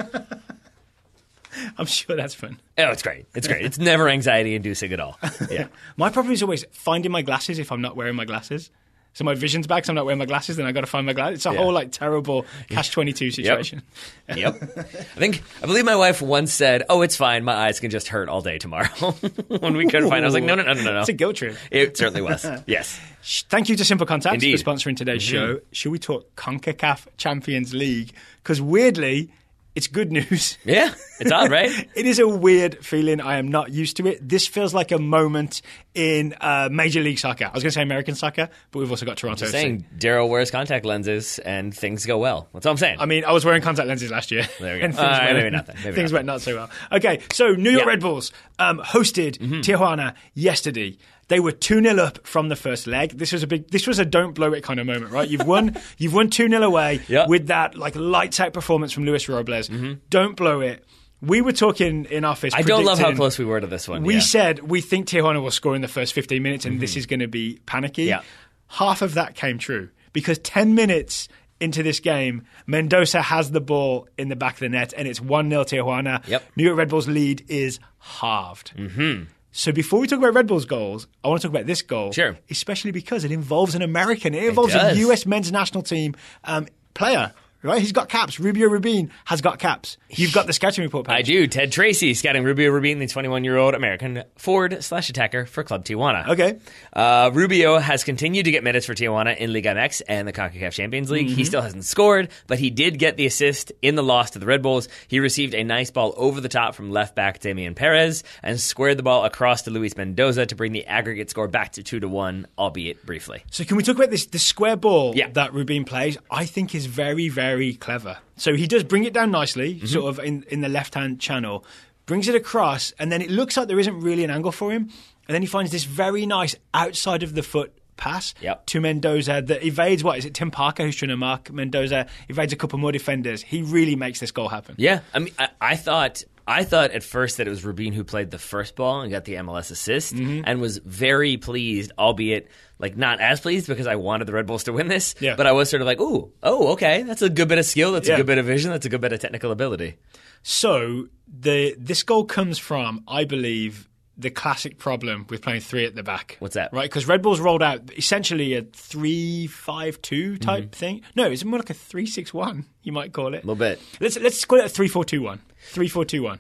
S1: I'm sure that's fun.
S2: Oh, it's great. It's great. It's never anxiety-inducing at all. Yeah.
S1: My problem is always finding my glasses if I'm not wearing my glasses. So my vision's back, so I'm not wearing my glasses, then I got to find my glasses. It's a whole terrible catch-22 situation.
S2: Yep. I believe my wife once said, "Oh, it's fine. My eyes can just hurt all day tomorrow." When we couldn't find it, I was like, "No.
S1: It's a guilt trip.
S2: It certainly was. Yes.
S1: Thank you to Simple Contacts
S2: Indeed.
S1: for sponsoring today's show. Should we talk Concacaf Champions League? Because weirdly, it's good news.
S2: Yeah, it's odd, right?
S1: It is a weird feeling. I am not used to it. This feels like a moment in Major League Soccer. I was going to say American soccer, but we've also got Toronto.
S2: Just saying, Daryl wears contact lenses and things go well. That's all I'm saying.
S1: I mean, I was wearing contact lenses last year.
S2: There we go. Maybe not then.
S1: Things went not so well. Okay, so New York Red Bulls hosted Tijuana yesterday. They were 2-0 up from the first leg. This was a don't blow it kind of moment, right? You've won 2-0 away with that lights out performance from Luis Suarez. Don't blow it. We were talking in office.
S2: I don't love how close we were to this one.
S1: We said we think Tijuana will score in the first 15 minutes and this is going to be panicky.
S2: Yeah.
S1: Half of that came true because 10 minutes into this game, Mendoza has the ball in the back of the net and it's 1-0 Tijuana.
S2: Yep.
S1: New York Red Bulls lead is halved. So before we talk about Red Bull's goals, I want to talk about this goal.
S2: Sure.
S1: Especially because it involves an American. It involves a US men's national team player. Right? He's got caps. Rubio Rubin has got caps. You've got the scouting report page.
S2: I do. Ted Tracy scouting Rubio Rubin, the 21-year-old American forward/attacker for Club Tijuana.
S1: Okay.
S2: Rubio has continued to get minutes for Tijuana in Liga MX and the Concacaf Champions League. He still hasn't scored, but he did get the assist in the loss to the Red Bulls. He received a nice ball over the top from left back Damian Perez and squared the ball across to Luis Mendoza to bring the aggregate score back to 2-1, albeit briefly.
S1: So can we talk about this? The square ball that Rubin plays, I think is very, very clever. So he does bring it down nicely, sort of in the left-hand channel, brings it across, and then it looks like there isn't really an angle for him. And then he finds this very nice outside of the foot pass to Mendoza that evades, is it Tim Parker who's trying to mark Mendoza, evades a couple more defenders. He really makes this goal happen.
S2: Yeah, I mean, I thought at first that it was Rubin who played the first ball and got the MLS assist and was very pleased, albeit not as pleased because I wanted the Red Bulls to win this. Yeah. But I was sort of like, okay, that's a good bit of skill, that's a good bit of vision, that's a good bit of technical ability.
S1: So this goal comes from, I believe, the classic problem with playing three at the back.
S2: What's that?
S1: Right, because Red Bulls rolled out essentially a 3-5-2 type thing. No, it's more like a 3-6-1, you might call it.
S2: A little bit.
S1: Let's call it a 3-4-2-1. 3-4-2-1.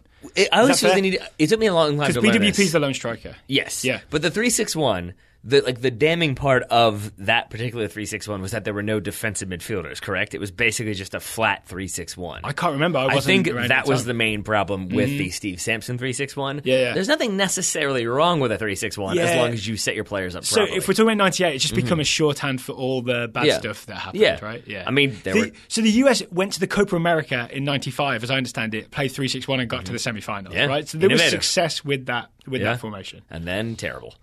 S2: I always feel it took me a long time to learn this.
S1: Because BWP is the lone striker.
S2: Yes.
S1: Yeah.
S2: But the 3-6-1, the damning part of that particular 3-6-1 was that there were no defensive midfielders, correct? It was basically just a flat 3-6-1.
S1: I can't remember. I
S2: think that was the main problem with the Steve Sampson 3-6-1.
S1: Yeah.
S2: There's nothing necessarily wrong with a 3-6-1 as long as you set your players up properly.
S1: So if we're talking about 98, it's just become a shorthand for all the bad stuff that happened, right?
S2: Yeah. I mean,
S1: so the US went to the Copa America in 95, as I understand it, played 3-6-1 and got to the semifinals, right? So there was success with that formation.
S2: And then terrible.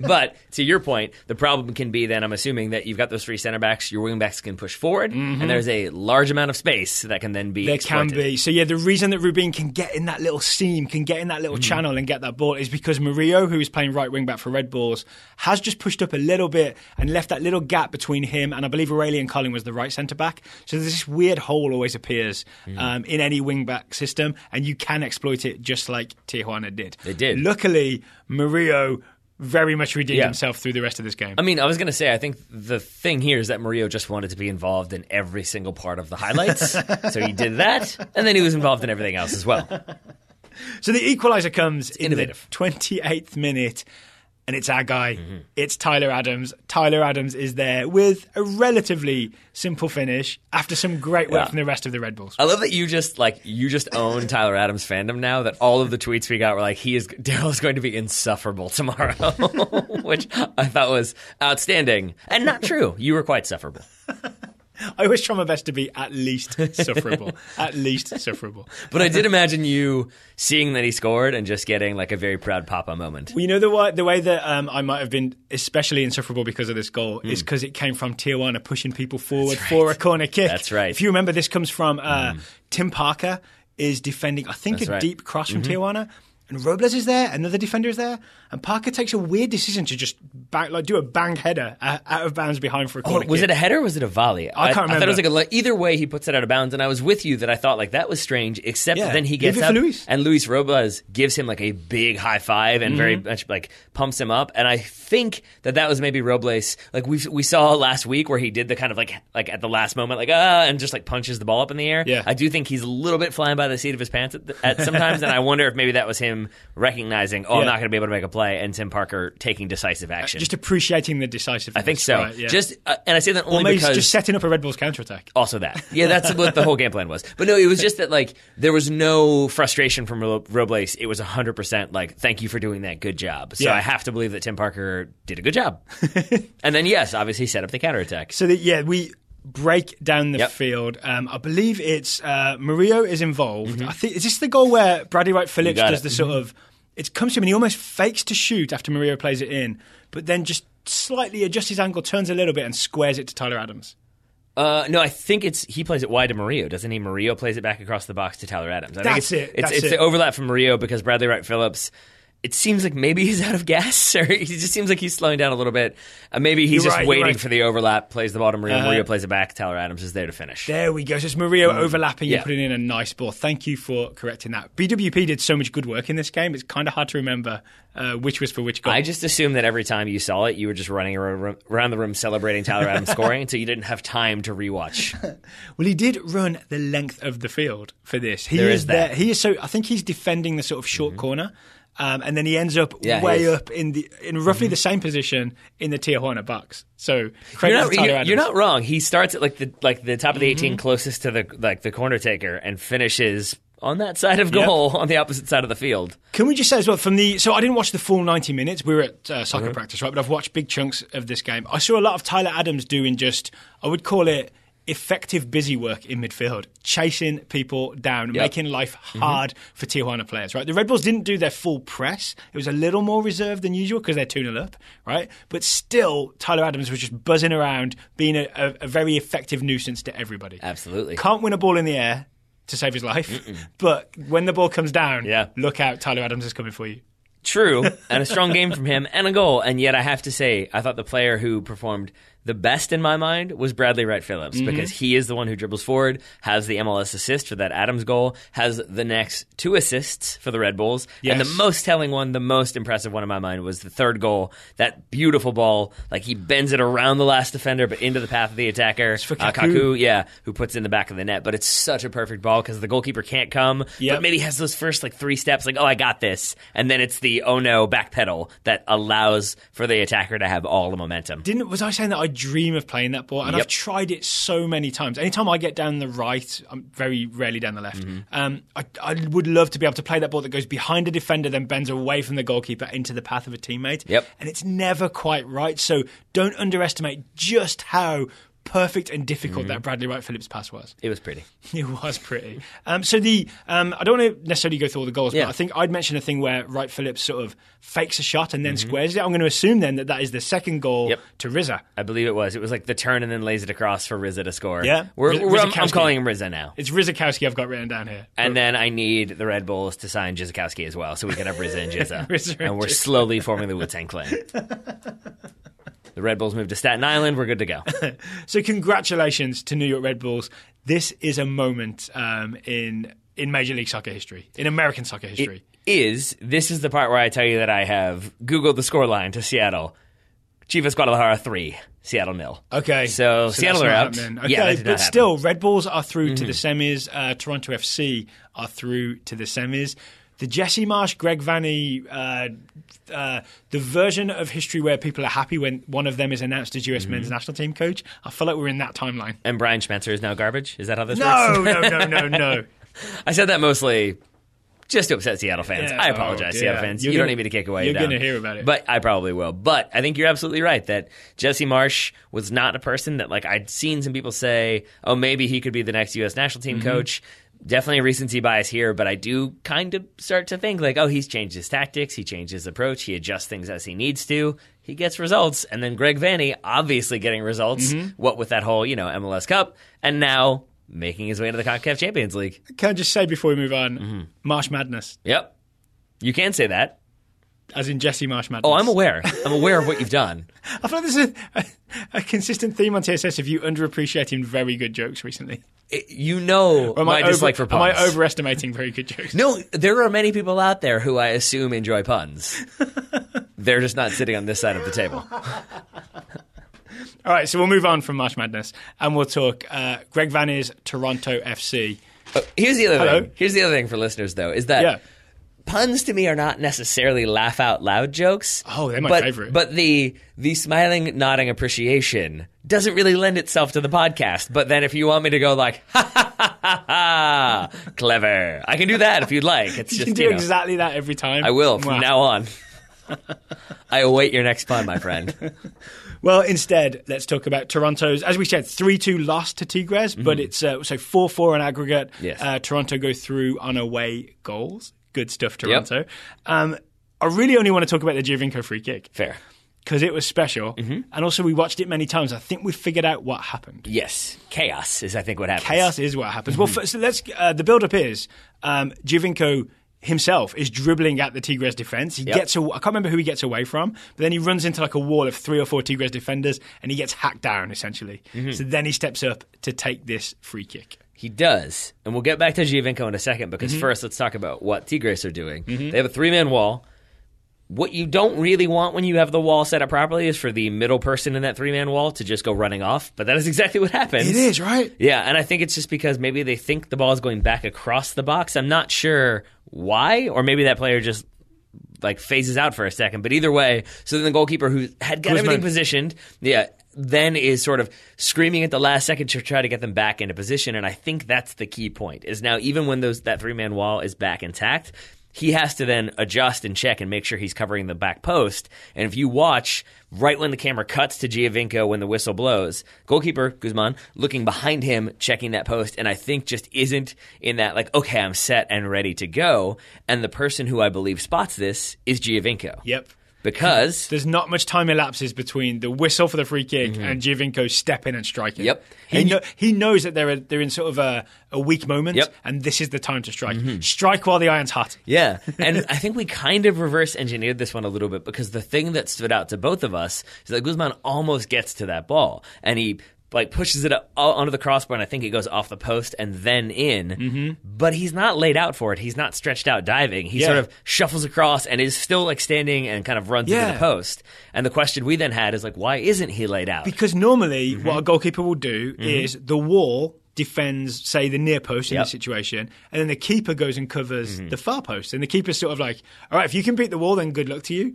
S2: But to your point, the problem can be then, I'm assuming, that you've got those three center backs, your wing backs can push forward, and there's a large amount of space that can then be exploited.
S1: Can be. So the reason that Rubin can get in that little seam, can get in that little channel and get that ball is because Murillo, who is playing right wing back for Red Bulls, has just pushed up a little bit and left that little gap between him and I believe Aurelian Collin was the right centre back. So there's this weird hole always appears in any wing back system, and you can exploit it just like Tijuana did.
S2: They did.
S1: Luckily, Murillo very much redeemed himself through the rest of this game.
S2: I mean, I was going to say, I think the thing here is that Murillo just wanted to be involved in every single part of the highlights. So he did that, and then he was involved in everything else as well.
S1: So the equaliser comes in the 28th minute, and it's our guy. It's Tyler Adams. Tyler Adams is there with a relatively simple finish after some great work from the rest of the Red Bulls.
S2: I love that you just own Tyler Adams fandom now, that all of the tweets we got were like, Daryl's going to be insufferable tomorrow, which I thought was outstanding and not true. You were quite sufferable.
S1: I always try my best to be at least sufferable. At least sufferable.
S2: But I did imagine you seeing that he scored and just getting like a very proud papa moment.
S1: Well, you know the way that I might have been especially insufferable because of this goal is because it came from Tijuana pushing people forward for a corner kick.
S2: That's right.
S1: If you remember, this comes from Tim Parker is defending, I think, deep cross from Tijuana. And Robles is there, another defender is there, and Parker takes a weird decision to just do a bang header out of bounds behind for a corner kick.
S2: Was it a header or was it a volley?
S1: I can't remember.
S2: I thought it was either way he puts it out of bounds, and I was with you that I thought like that was strange, except then he gets up and Luis Robles gives him like a big high five and very much like pumps him up, and I think that was maybe Robles, like we saw last week where he did the kind of like at the last moment like and just like punches the ball up in the air.
S1: Yeah.
S2: I do think he's a little bit flying by the seat of his pants at sometimes, and I wonder if maybe that was him recognizing, I'm not going to be able to make a play, and Tim Parker taking decisive action.
S1: Just appreciating the decisiveness.
S2: I think so.
S1: Right, yeah.
S2: Just and I say that only because
S1: just setting up a Red Bulls counterattack.
S2: Also that. Yeah, that's what the whole game plan was. But no, it was just that like there was no frustration from Robles. It was 100% like, thank you for doing that. Good job. So I have to believe that Tim Parker did a good job. And then obviously set up the counterattack.
S1: So we break down the field. I believe it's Murillo is involved. I think is this the goal where Bradley Wright Phillips does the sort of it comes to him and he almost fakes to shoot after Murillo plays it in, but then just slightly adjusts his angle, turns a little bit, and squares it to Tyler Adams.
S2: No, I think he plays it wide to Murillo, doesn't he? Murillo plays it back across the box to Tyler Adams. I think it's the overlap from Murillo because Bradley Wright Phillips, it seems like maybe he's out of gas, or he just seems like he's slowing down a little bit. Maybe he's waiting for the overlap, plays the ball to Murillo, Murillo plays it back, Tyler Adams is there to finish.
S1: There we go. So it's Murillo overlapping and putting in a nice ball. Thank you for correcting that. BWP did so much good work in this game, it's kind of hard to remember which was for which goal.
S2: I just assumed that every time you saw it, you were just running around the room celebrating Tyler Adams scoring, so you didn't have time to rewatch.
S1: Well, he did run the length of the field for this. He is there. He is so. I think he's defending the sort of short corner. And then he ends up way up in roughly the same position in the Tijuana box. So
S2: you're not wrong. He starts at the top of the 18 closest to the corner taker and finishes on that side of goal on the opposite side of the field.
S1: Can we just say as well so I didn't watch the full 90 minutes. We were at soccer practice, right? But I've watched big chunks of this game. I saw a lot of Tyler Adams doing I would call it effective busy work in midfield, chasing people down, making life hard for Tijuana players, right? The Red Bulls didn't do their full press. It was a little more reserved than usual because they're 2-0 up, right? But still, Tyler Adams was just buzzing around, being a very effective nuisance to everybody.
S2: Absolutely.
S1: Can't win a ball in the air to save his life, but when the ball comes down, look out, Tyler Adams is coming for you.
S2: True, and a strong game from him and a goal. And yet I have to say, I thought the player who performed the best in my mind was Bradley Wright Phillips because he is the one who dribbles forward, has the MLS assist for that Adams goal, has the next 2 assists for the Red Bulls. Yes. And the most telling one, the most impressive one in my mind was the third goal. That beautiful ball, like he bends it around the last defender but into the path of the attacker.
S1: It's for Kaku.
S2: Who puts it in the back of the net. But it's such a perfect ball because the goalkeeper can't come, but maybe has those first 3 steps like, oh, I got this. And then it's the oh no back pedal that allows for the attacker to have all the momentum.
S1: Was I saying that I dream of playing that ball? And I've tried it so many times. Anytime I get down the right, I'm very rarely down the left. I would love to be able to play that ball that goes behind a defender, then bends away from the goalkeeper into the path of a teammate. And it's never quite right. So don't underestimate just how perfect and difficult that Bradley Wright Phillips pass was.
S2: It was pretty.
S1: It was pretty. I don't want to necessarily go through all the goals, but I think I'd mention a thing where Wright Phillips sort of fakes a shot and then squares it. I'm going to assume then that is the second goal to Rizza.
S2: I believe it was. It was like the turn and then lays it across for Rizza to score.
S1: Yeah.
S2: I'm calling him Rizza now.
S1: It's Rizakowski I've got written down here.
S2: And then I need the Red Bulls to sign Jizakowski as well so we can have Rizza and Jizza. And we're slowly forming the Wu-Tang Clan. The Red Bulls moved to Staten Island. We're good to go.
S1: So congratulations to New York Red Bulls. This is a moment in Major League Soccer history, in American soccer history.
S2: This is the part where I tell you that I have Googled the scoreline to Seattle. Chivas Guadalajara 3, Seattle 0.
S1: Okay.
S2: So Seattle are out.
S1: Okay, but still, Red Bulls are through to the semis. Toronto FC are through to the semis. The Jesse Marsch, Greg Vanney, the version of history where people are happy when one of them is announced as US men's national team coach, I feel like we're in that timeline.
S2: And Brian Schmetzer is now garbage? Is that how this works?
S1: No.
S2: I said that mostly just to upset Seattle fans. I apologize, Seattle fans. You don't need me to kick away.
S1: You're going to hear about it.
S2: But I probably will. But I think you're absolutely right that Jesse Marsch was not a person that I'd seen some people say, oh, maybe he could be the next U.S. national team coach. Definitely a recency bias here, but I do kind of start to think he's changed his tactics, he changed his approach, he adjusts things as he needs to, he gets results, and then Greg Vanney obviously getting results, what with that whole, MLS Cup, and now making his way into the Concacaf Champions League.
S1: Can I just say before we move on, Marsh Madness.
S2: Yep. You can say that.
S1: As in Jesse Marsh Madness.
S2: Oh, I'm aware. I'm aware of what you've done.
S1: I feel like there's a consistent theme on TSS of you underappreciating very good jokes recently.
S2: My dislike for puns.
S1: Am I overestimating very good jokes?
S2: No, there are many people out there who I assume enjoy puns. They're just not sitting on this side of the table.
S1: All right, so we'll move on from Marsh Madness and we'll talk Greg Vanney's Toronto FC.
S2: Here's the other thing. Here's the other thing for listeners, though, is that puns to me are not necessarily laugh out loud jokes.
S1: Oh, they're my favorite.
S2: But the smiling, nodding appreciation doesn't really lend itself to the podcast. But then if you want me to go ha ha ha ha ha, clever, I can do that if you'd like. It's
S1: you can do exactly that every time.
S2: I will from now on. I await your next pun, my friend.
S1: Well, instead, let's talk about Toronto's, as we said, 3-2 loss to Tigres, but it's so 4-4 on aggregate.
S2: Yes.
S1: Toronto go through on away goals. Good stuff, Toronto. Yep. I really only want to talk about the Giovinco free kick.
S2: Fair.
S1: Because it was special. And also we watched it many times. I think we figured out what happened.
S2: Yes. Chaos is, I think, what happens.
S1: Chaos is what happens. Well, so let's. The build-up is Giovinco himself is dribbling at the Tigres defense. He gets I can't remember who he gets away from, but then he runs into a wall of 3 or 4 Tigres defenders and he gets hacked down, essentially. So then he steps up to take this free kick.
S2: He does. And we'll get back to Giovinco in a second because first let's talk about what Tigres are doing. They have a 3-man wall. What you don't really want when you have the wall set up properly is for the middle person in that 3-man wall to just go running off. But that is exactly what happens.
S1: It is, right?
S2: Yeah, and I think it's just because maybe they think the ball is going back across the box. I'm not sure why, or maybe that player just phases out for a second. But either way, so then the goalkeeper who had got everything positioned, then is sort of screaming at the last second to try to get them back into position. And I think that's the key point, is now even when that 3-man wall is back intact, he has to then adjust and check and make sure he's covering the back post. And if you watch, right when the camera cuts to Giovinco when the whistle blows, goalkeeper Guzman looking behind him, checking that post, and I think just isn't in that, okay, I'm set and ready to go. And the person who I believe spots this is Giovinco.
S1: Yep.
S2: Because
S1: there's not much time elapses between the whistle for the free kick and Giovinco stepping and striking.
S2: Yep.
S1: He knows that they're in sort of a weak moment, and this is the time to strike. Strike while the iron's hot.
S2: Yeah, and I think we kind of reverse engineered this one a little bit, because the thing that stood out to both of us is that Guzman almost gets to that ball, and he pushes it up onto the crossbar, and I think it goes off the post and then in. But he's not laid out for it. He's not stretched out diving. He sort of shuffles across and is still standing and kind of runs into the post. And the question we then had is why isn't he laid out?
S1: Because normally what a goalkeeper will do is the wall defends, say, the near post in this situation, and then the keeper goes and covers the far post. And the keeper's sort of like, all right, if you can beat the wall, then good luck to you.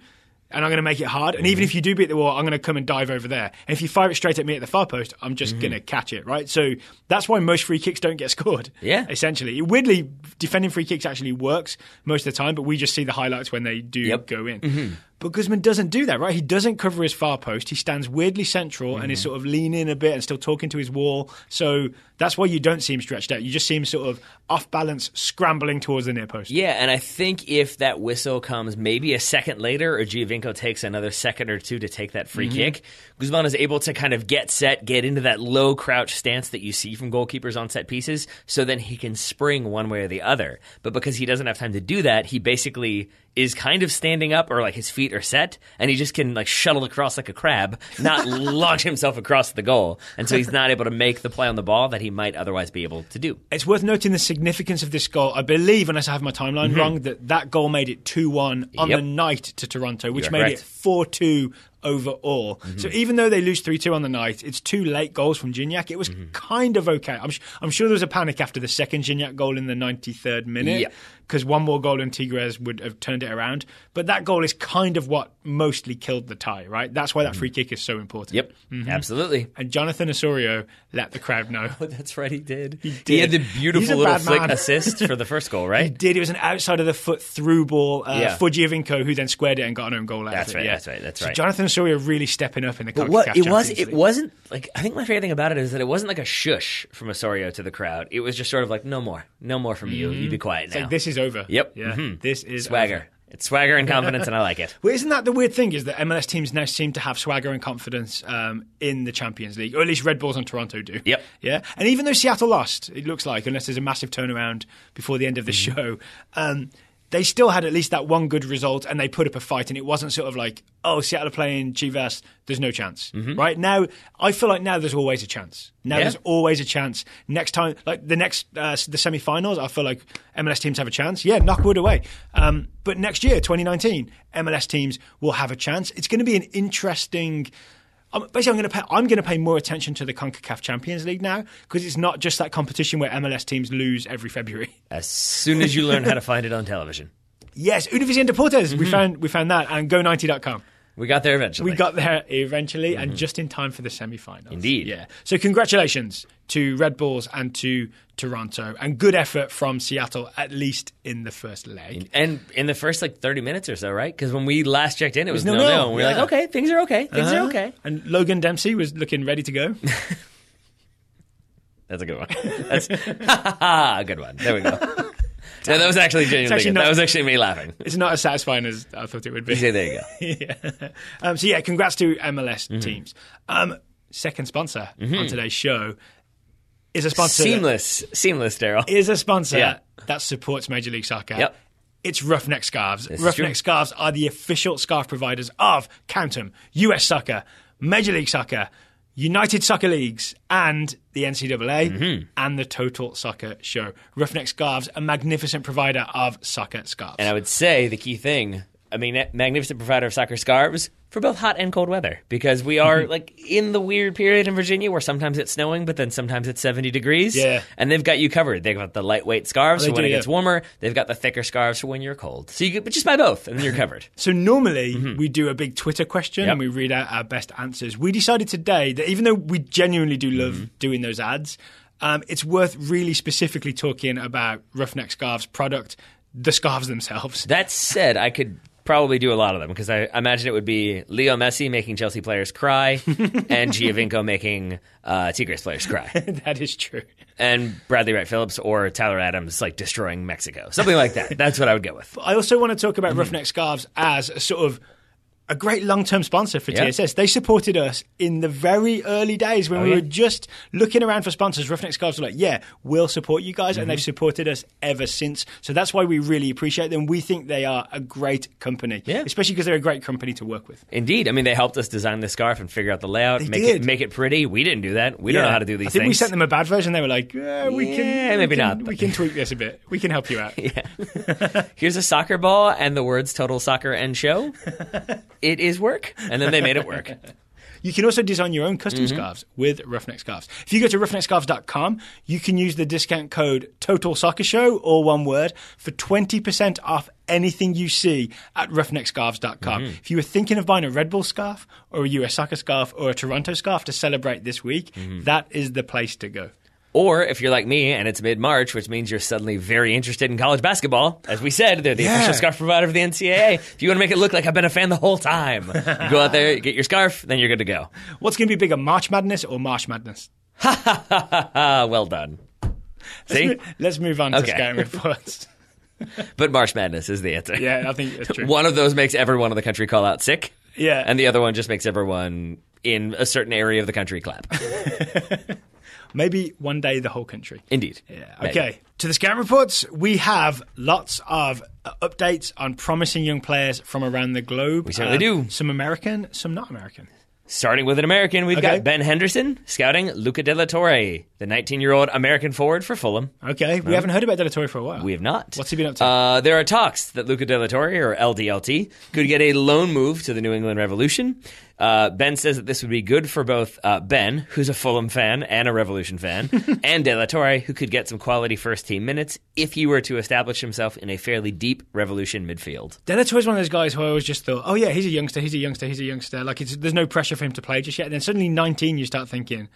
S1: And I'm going to make it hard. And even if you do beat the wall, I'm going to come and dive over there. And if you fire it straight at me at the far post, I'm just going to catch it, right? So that's why most free kicks don't get scored, essentially. Weirdly, defending free kicks actually works most of the time, but we just see the highlights when they do go in. But Guzman doesn't do that, right? He doesn't cover his far post. He stands weirdly central and is sort of leaning a bit and still talking to his wall. So that's why you don't see him stretched out. You just see him sort of off balance, scrambling towards the near post.
S2: Yeah, and I think if that whistle comes maybe a second later, or Giovinco takes another second or two to take that free kick, Guzman is able to kind of get set, get into that low crouch stance that you see from goalkeepers on set pieces, so then he can spring one way or the other. But because he doesn't have time to do that, he basically is kind of standing up, or his feet are set, and he just can shuttle across like a crab, not launch himself across the goal. And so he's not able to make the play on the ball that he might otherwise be able to do.
S1: It's worth noting the significance of this goal. I believe, unless I have my timeline wrong, that goal made it 2-1 on the night to Toronto, which made it 4-2 overall. So even though they lose 3-2 on the night, it's 2 late goals from Gignac. It was kind of okay. I'm sure there was a panic after the second Gignac goal in the 93rd minute, because one more goal and Tigres would have turned it around. But that goal is kind of what mostly killed the tie, right? That's why that free kick is so important.
S2: Absolutely.
S1: And Jonathan Osorio let the crowd know.
S2: Oh, that's right, he did. He had the beautiful little flick assist for the first goal, right?
S1: He did. It was an outside of the foot through ball for Giovinco, who then squared it and got an own goal out of it.
S2: That's right.
S1: So Jonathan Osorio really stepping up in the Concacaf Champions League.
S2: It wasn't I think my favorite thing about it is that it wasn't like a shush from Osorio to the crowd. It was just sort of no more from you. You be quiet now.
S1: It's this is over.
S2: Yep.
S1: Yeah. This is
S2: swagger.
S1: Over.
S2: It's swagger and confidence, and I like it.
S1: Well, isn't that the weird thing, is that MLS teams now seem to have swagger and confidence in the Champions League, or at least Red Bulls and Toronto do.
S2: Yep.
S1: Yeah. And even though Seattle lost, it looks like, unless there's a massive turnaround before the end of the show, they still had at least that one good result, and they put up a fight, and it wasn't sort of Seattle are playing Chivas, there's no chance. Right now, I feel like now there's always a chance. There's always a chance. Next time, the semifinals, I feel like MLS teams have a chance. Yeah, knock wood away. But next year, 2019, MLS teams will have a chance. It's going to be an interesting. Basically, I'm going to pay more attention to the Concacaf Champions League now, because it's not just that competition where MLS teams lose every February.
S2: As soon as you learn how to find it on television.
S1: Yes, Univision Deportes. We found that, and Go90.com.
S2: We got there eventually.
S1: And just in time for the semi-finals.
S2: Indeed.
S1: Yeah. So congratulations to Red Bulls and to Toronto, and good effort from Seattle, at least in the first leg.
S2: And in the first 30 minutes or so, right? Because when we last checked in, it was 0-0. And we were like, okay, things are okay. Things are okay.
S1: And Logan Dempsey was looking ready to go.
S2: That's a good one. That's a good one. There we go. No, that was actually genuinely good. That was actually me laughing.
S1: It's not as satisfying as I thought it would be.
S2: Yeah, there you go.
S1: So congrats to MLS teams. Second sponsor on today's show is a sponsor.
S2: Seamless, Daryl.
S1: Is a sponsor that supports Major League Soccer.
S2: Yep.
S1: It's Roughneck Scarves. Roughneck Scarves are the official scarf providers of, count 'em, US Soccer, Major League Soccer, United Soccer Leagues, and the NCAA, and the Total Soccer Show. Roughneck Scarves, a magnificent provider of soccer scarves.
S2: And I would say the key thing, magnificent provider of soccer scarves for both hot and cold weather, because we are in the weird period in Virginia where sometimes it's snowing, but then sometimes it's 70 degrees.
S1: Yeah.
S2: And they've got you covered. They've got the lightweight scarves for when it gets warmer. They've got the thicker scarves for when you're cold. So you could just buy both, and then you're covered.
S1: So normally we do a big Twitter question and we read out our best answers. We decided today that even though we genuinely do love doing those ads, it's worth really specifically talking about Roughneck Scarves product, the scarves themselves.
S2: That said, I could probably do a lot of them, because I imagine it would be Leo Messi making Chelsea players cry and Giovinco making Tigres players cry.
S1: That is true.
S2: And Bradley Wright Phillips or Tyler Adams destroying Mexico. Something like that. That's what I would go with.
S1: I also want to talk about Roughneck Scarves as a sort of a great long-term sponsor for TSS. They supported us in the very early days when we were just looking around for sponsors. Roughneck Scarves were like, yeah, we'll support you guys, and they've supported us ever since. So that's why we really appreciate them. We think they are a great company, especially because they're a great company to work with.
S2: Indeed. I mean, they helped us design the scarf and figure out the layout, make it pretty. We didn't do that. We don't know how to do these things.
S1: I think we sent them a bad version. They were like, we can tweak this a bit. We can help you out.
S2: Here's a soccer ball and the words Total Soccer and Show. It is work. And then they made it work.
S1: You can also design your own custom scarves with Roughneck Scarves. If you go to roughneckscarves.com, you can use the discount code Total Soccer Show, all one word, for 20% off anything you see at roughneckscarves.com. If you were thinking of buying a Red Bull scarf or a US Soccer scarf or a Toronto scarf to celebrate this week, that is the place to go.
S2: Or if you're like me and it's mid-March, which means you're suddenly very interested in college basketball, as we said, they're the official scarf provider of the NCAA. If you want to make it look like I've been a fan the whole time, you go out there, get your scarf, then you're good to go.
S1: What's going to be bigger, March Madness or March Madness?
S2: Well done. See?
S1: Let's move on to scouting reports.
S2: But March Madness is the answer.
S1: Yeah, I think that's true.
S2: One of those makes everyone in the country call out sick.
S1: Yeah.
S2: And the other one just makes everyone in a certain area of the country clap.
S1: Maybe one day the whole country.
S2: Indeed.
S1: Yeah. Okay. Maybe. To the scouting reports, we have lots of updates on promising young players from around the globe.
S2: We certainly do.
S1: Some American, some not American.
S2: Starting with an American, we've got Ben Henderson scouting Luca De La Torre, the 19-year-old American forward for Fulham.
S1: Okay, we haven't heard about De La Torre for a while.
S2: We have not.
S1: What's he been up to?
S2: There are talks that Luca De La Torre, or LDLT, could get a loan move to the New England Revolution. Ben says that this would be good for both Ben, who's a Fulham fan and a Revolution fan, and De La Torre, who could get some quality first-team minutes if he were to establish himself in a fairly deep Revolution midfield.
S1: De La Torre's one of those guys who I always just thought, oh yeah, he's a youngster. Like, there's no pressure for him to play just yet. And then suddenly 19, you start thinking,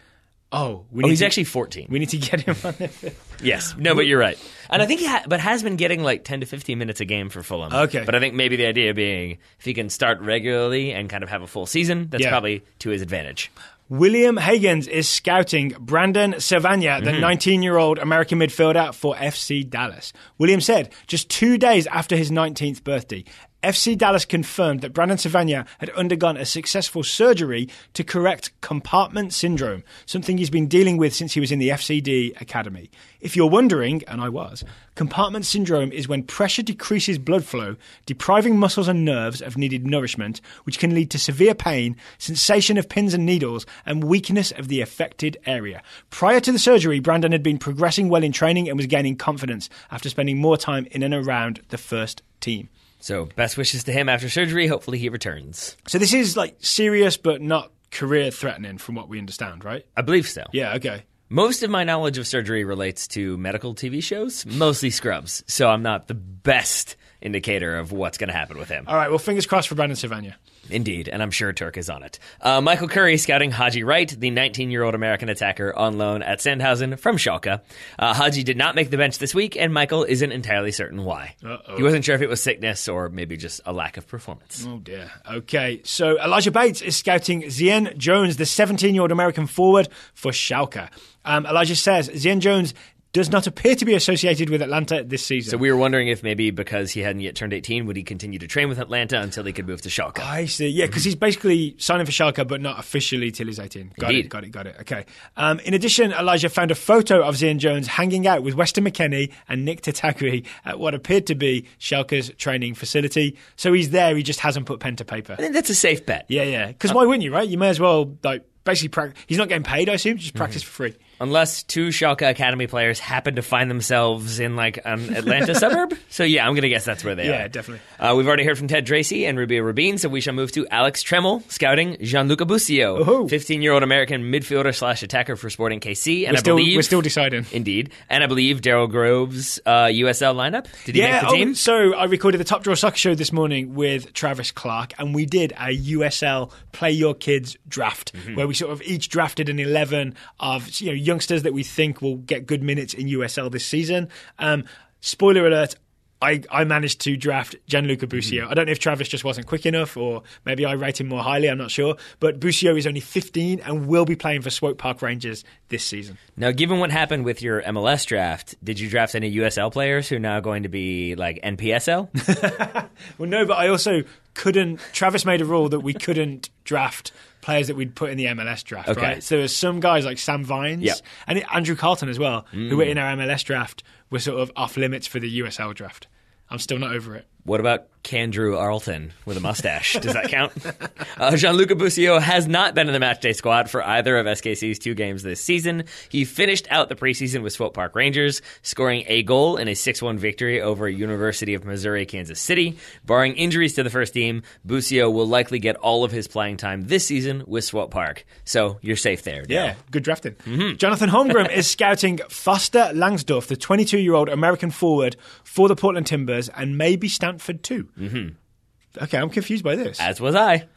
S2: he's actually 14.
S1: We need to get him on the
S2: Yes. No, but you're right. And I think has been getting like 10 to 15 minutes a game for Fulham.
S1: Okay.
S2: But I think maybe the idea being if he can start regularly and kind of have a full season, that's probably to his advantage.
S1: William Hagens is scouting Brandon Savagna, the 19-year-old American midfielder for FC Dallas. William said, just 2 days after his 19th birthday, FC Dallas confirmed that Brandon Savagna had undergone a successful surgery to correct compartment syndrome, something he's been dealing with since he was in the FCD Academy. If you're wondering, and I was, compartment syndrome is when pressure decreases blood flow, depriving muscles and nerves of needed nourishment, which can lead to severe pain, sensation of pins and needles, and weakness of the affected area. Prior to the surgery, Brandon had been progressing well in training and was gaining confidence after spending more time in and around the first team.
S2: So best wishes to him after surgery. Hopefully he returns.
S1: So this is like serious but not career-threatening from what we understand, right?
S2: I believe so.
S1: Yeah, okay.
S2: Most of my knowledge of surgery relates to medical TV shows, mostly Scrubs. So I'm not the best indicator of what's going to happen with him.
S1: All right, well, fingers crossed for Brandon Savagna.
S2: Indeed, and I'm sure Turk is on it. Michael Curry scouting Haji Wright, the 19-year-old American attacker on loan at Sandhausen from Schalke. Haji did not make the bench this week, and Michael isn't entirely certain why.
S1: Uh-oh.
S2: He wasn't sure if it was sickness or maybe just a lack of performance.
S1: Oh, dear. Okay, so Elijah Bates is scouting Zian Jones, the 17-year-old American forward for Schalke. Elijah says Zian Jones does not appear to be associated with Atlanta this season.
S2: So we were wondering if maybe because he hadn't yet turned 18, would he continue to train with Atlanta until he could move to Schalke?
S1: I see. Yeah, because he's basically signing for Schalke, but not officially till he's 18. Got it. Okay. In addition, Elijah found a photo of Zian Jones hanging out with Weston McKennie and Nick Tatagui at what appeared to be Schalke's training facility. So he's there, he just hasn't put pen to paper.
S2: I think that's a safe bet.
S1: Yeah. Because why wouldn't you, right? You may as well, basically practice. He's not getting paid, I assume, just practice for free.
S2: Unless two Schalke Academy players happen to find themselves in like an Atlanta suburb. So yeah, I'm going to guess that's where they are.
S1: Yeah, definitely.
S2: We've already heard from Ted Tracy and Rubia Rabin, so we shall move to Alex Tremmel, scouting Gianluca Busio, 15-year-old American midfielder / attacker for Sporting KC. And
S1: we're still deciding.
S2: Indeed. And I believe Daryl Grove's USL lineup. Did he make the team?
S1: So I recorded the Top Draw Soccer Show this morning with Travis Clark, and we did a USL Play Your Kids draft, where we sort of each drafted an 11 of youngsters that we think will get good minutes in USL this season. Spoiler alert, I managed to draft Gianluca Busio. I don't know if Travis just wasn't quick enough or maybe I rate him more highly, I'm not sure. But Busio is only 15 and will be playing for Swope Park Rangers this season.
S2: Now, given what happened with your MLS draft, did you draft any USL players who are now going to be like NPSL?
S1: Well, no, but I also couldn't. Travis made a rule that we couldn't draft players that we'd put in the MLS draft, right? So there's some guys like Sam Vines and Andrew Carlton as well, who were in our MLS draft, were sort of off limits for the USL draft. I'm still not over it.
S2: What about Candrew Arlton with a mustache? Does that count? Gianluca Busio has not been in the matchday squad for either of SKC's 2 games this season. He finished out the preseason with Swope Park Rangers, scoring a goal in a 6-1 victory over University of Missouri Kansas City. Barring injuries to the first team, Busio will likely get all of his playing time this season with Swope Park. So you're safe there.
S1: Yeah, good drafting. Jonathan Holmgren is scouting Foster Langsdorff, the 22-year-old American forward, for the Portland Timbers and maybe Stanford too. Okay, I'm confused by this.
S2: As was I.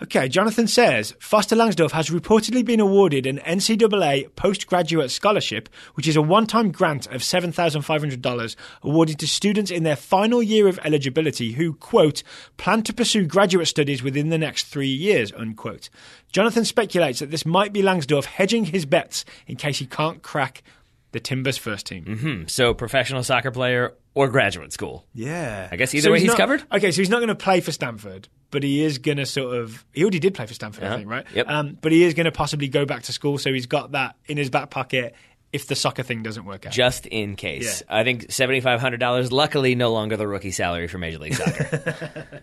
S1: Okay, Jonathan says, Foster Langsdorff has reportedly been awarded an NCAA postgraduate scholarship, which is a one-time grant of $7,500 awarded to students in their final year of eligibility who, quote, plan to pursue graduate studies within the next 3 years, unquote. Jonathan speculates that this might be Langsdorff hedging his bets in case he can't crack the Timbers first team.
S2: So professional soccer player or graduate school.
S1: Yeah.
S2: I guess either way he's covered.
S1: Okay, so he's not going to play for Stanford, but he is going to he already did play for Stanford, I think, right?
S2: Yep.
S1: But he is going to possibly go back to school, so he's got that in his back pocket if the soccer thing doesn't work out.
S2: Just in case.
S1: Yeah.
S2: I think $7,500, luckily no longer the rookie salary for Major League Soccer.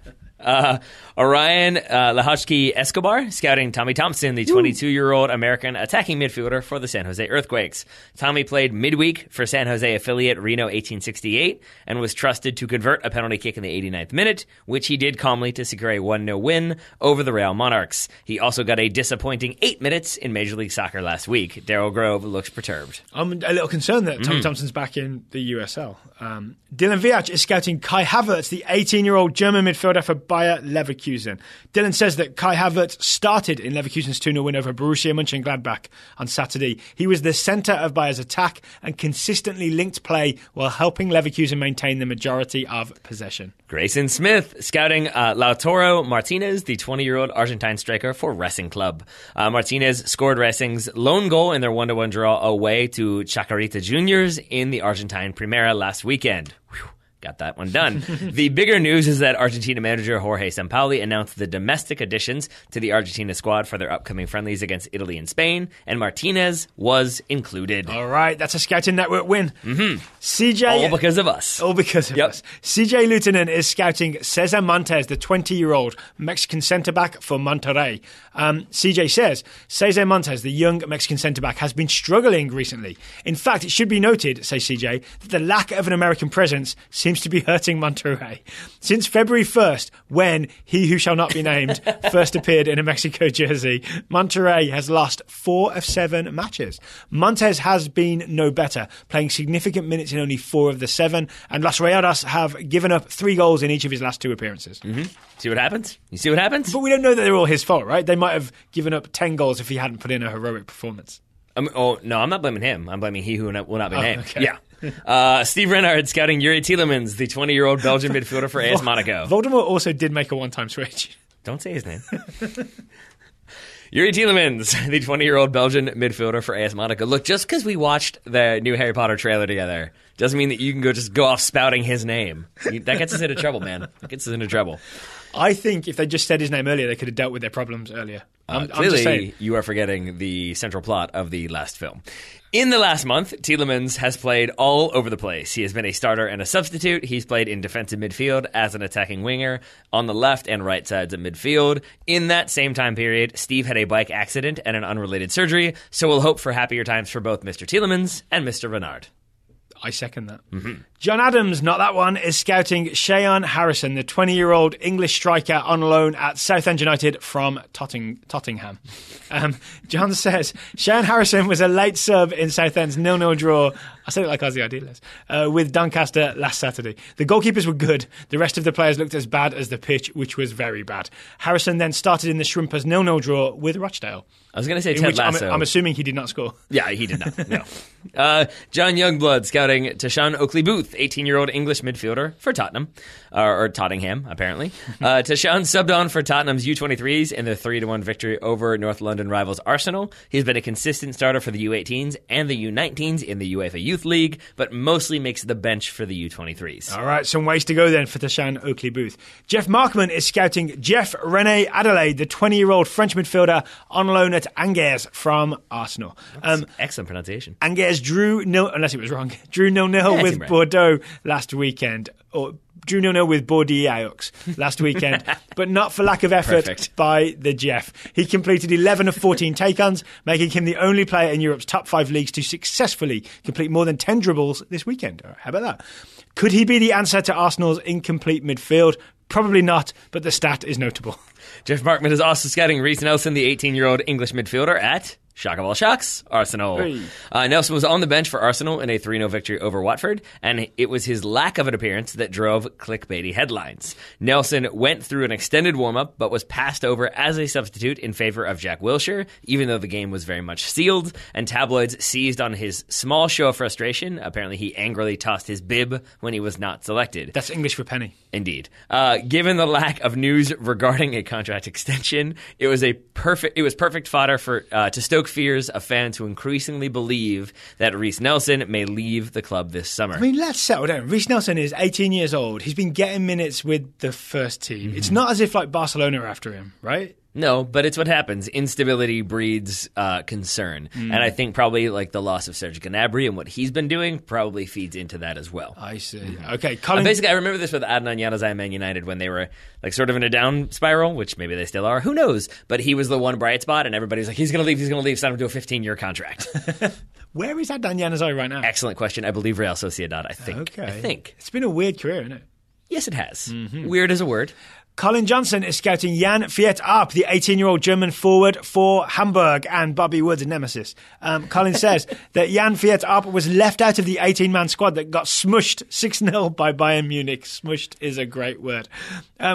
S2: Orion Lahochki Escobar scouting Tommy Thompson, the 22-year-old American attacking midfielder for the San Jose Earthquakes. Tommy played midweek for San Jose affiliate Reno 1868 and was trusted to convert a penalty kick in the 89th minute, which he did calmly to secure a 1-0 win over the Real Monarchs. He also got a disappointing 8 minutes in Major League Soccer last week. Daryl Grove looks perturbed.
S1: I'm a little concerned that Tommy Thompson's back in the USL. Dylan Viach is scouting Kai Havertz, the 18-year-old German midfielder for Bayer Leverkusen. Dylan says that Kai Havertz started in Leverkusen's 2-0 win over Borussia Mönchengladbach on Saturday. He was the centre of Bayer's attack and consistently linked play while helping Leverkusen maintain the majority of possession.
S2: Grayson Smith scouting Lautaro Martinez, the 20-year-old Argentine striker for Racing Club. Martinez scored Racing's lone goal in their 1-1 draw away to Chacarita Juniors in the Argentine Primera last weekend. Whew. Got that one done. The bigger news is that Argentina manager Jorge Sampaoli announced the domestic additions to the Argentina squad for their upcoming friendlies against Italy and Spain, and Martinez was included.
S1: All right, that's a Scouting Network win. CJ,
S2: all because of us.
S1: All because of us. CJ Lieutenant is scouting Cesar Montes, the 20-year-old Mexican centre-back for Monterrey. CJ says, Cesar Montes, the young Mexican centre-back, has been struggling recently. In fact, it should be noted, says CJ, that the lack of an American presence seems to be hurting Monterrey. Since February 1st, when he who shall not be named first appeared in a Mexico jersey, Monterrey has lost 4 of 7 matches. Montes has been no better, playing significant minutes in only 4 of the 7, and Los Rayados have given up 3 goals in each of his last 2 appearances.
S2: See what happens? You see what happens?
S1: But we don't know that they're all his fault, right? They might have given up 10 goals if he hadn't put in a heroic performance.
S2: No, I'm not blaming him. I'm blaming he who will not be named.
S1: Okay.
S2: Yeah. Steve Renard scouting Yuri Tielemans, the 20-year-old Belgian midfielder for AS Monaco.
S1: Voldemort also did make a one-time switch.
S2: Don't say his name. Yuri Tielemans, the 20-year-old Belgian midfielder for AS Monaco. Look, just because we watched the new Harry Potter trailer together doesn't mean that you can go off spouting his name. That gets us into trouble, man. That gets us into trouble.
S1: I think if they just said his name earlier, they could have dealt with their problems earlier. I'm
S2: clearly,
S1: just saying.
S2: You are forgetting the central plot of the last film. In the last month, Tielemans has played all over the place. He has been a starter and a substitute. He's played in defensive midfield as an attacking winger on the left and right sides of midfield. In that same time period, Steve had a bike accident and an unrelated surgery, so we'll hope for happier times for both Mr. Tielemans and Mr. Renard.
S1: I second that. John Adams, not that one, is scouting Shayan Harrison, the 20-year-old English striker on loan at Southend United from Tottenham. John says, Shayan Harrison was a late sub in Southend's 0-0 draw, I said it like I was the idealist, with Doncaster last Saturday. The goalkeepers were good. The rest of the players looked as bad as the pitch, which was very bad. Harrison then started in the Shrimpers 0-0 draw with Rochdale.
S2: I was going to say Ted Lasso.
S1: I'm assuming he did not score.
S2: Yeah, he did not. No. John Youngblood scouting scouting Tashawn Oakley-Booth, 18-year-old English midfielder for Tottenham, or Tottenham, apparently. Tashawn subbed on for Tottenham's U23s in their 3-1 victory over North London rivals Arsenal. He's been a consistent starter for the U18s and the U19s in the UEFA Youth League, but mostly makes the bench for the U23s.
S1: All right, some ways to go then for Tashawn Oakley-Booth. Jeff Markman is scouting Jeff René Adelaide, the 20-year-old French midfielder on loan at Angers from Arsenal.
S2: Excellent pronunciation.
S1: Angers drew 0-0 with Bordeaux last weekend. Or drew 0-0 with Bordeaux last weekend, but not for lack of effort by the Jeff. He completed 11 of 14 take-ons, making him the only player in Europe's top 5 leagues to successfully complete more than 10 dribbles this weekend. How about that? Could he be the answer to Arsenal's incomplete midfield? Probably not, but the stat is notable.
S2: Jeff Markman is also scouting Reece Nelson, the 18-year-old English midfielder at shock of all shocks, Arsenal. Hey. Nelson was on the bench for Arsenal in a 3-0 victory over Watford, and it was his lack of an appearance that drove clickbaity headlines. Nelson went through an extended warm-up, but was passed over as a substitute in favor of Jack Wilshere, even though the game was very much sealed, and tabloids seized on his small show of frustration. Apparently, he angrily tossed his bib when he was not selected.
S1: That's English for penny.
S2: Indeed. Given the lack of news regarding a contract extension, it was perfect fodder to stoke fears of fans who increasingly believe that Reece Nelson may leave the club this summer.
S1: I mean, let's settle down. Reece Nelson is 18 years old. He's been getting minutes with the first team. Mm-hmm. It's not as if Barcelona are after him, right?
S2: No, but it's what happens. Instability breeds concern. And I think probably the loss of Serge Gnabry and what he's been doing probably feeds into that as well.
S1: I see.
S2: Mm-hmm.
S1: Okay.
S2: Basically, I remember this with Adnan Januzaj and Man United when they were sort of in a down spiral, which maybe they still are. Who knows? But he was the one bright spot, and everybody's like, he's going to leave, sign him to a 15-year contract.
S1: Where is Adnan Januzaj right now?
S2: Excellent question. I believe Real Sociedad, I think.
S1: Okay.
S2: I think.
S1: It's been a weird career, isn't it?
S2: Yes, it has. Mm-hmm. Weird is a word.
S1: Colin Johnson is scouting Jan Fiat Arp, the 18-year-old German forward for Hamburg and Bobby Wood's nemesis. Colin says that Jan Fiat Arp was left out of the 18-man squad that got smushed 6-0 by Bayern Munich. Smushed is a great word.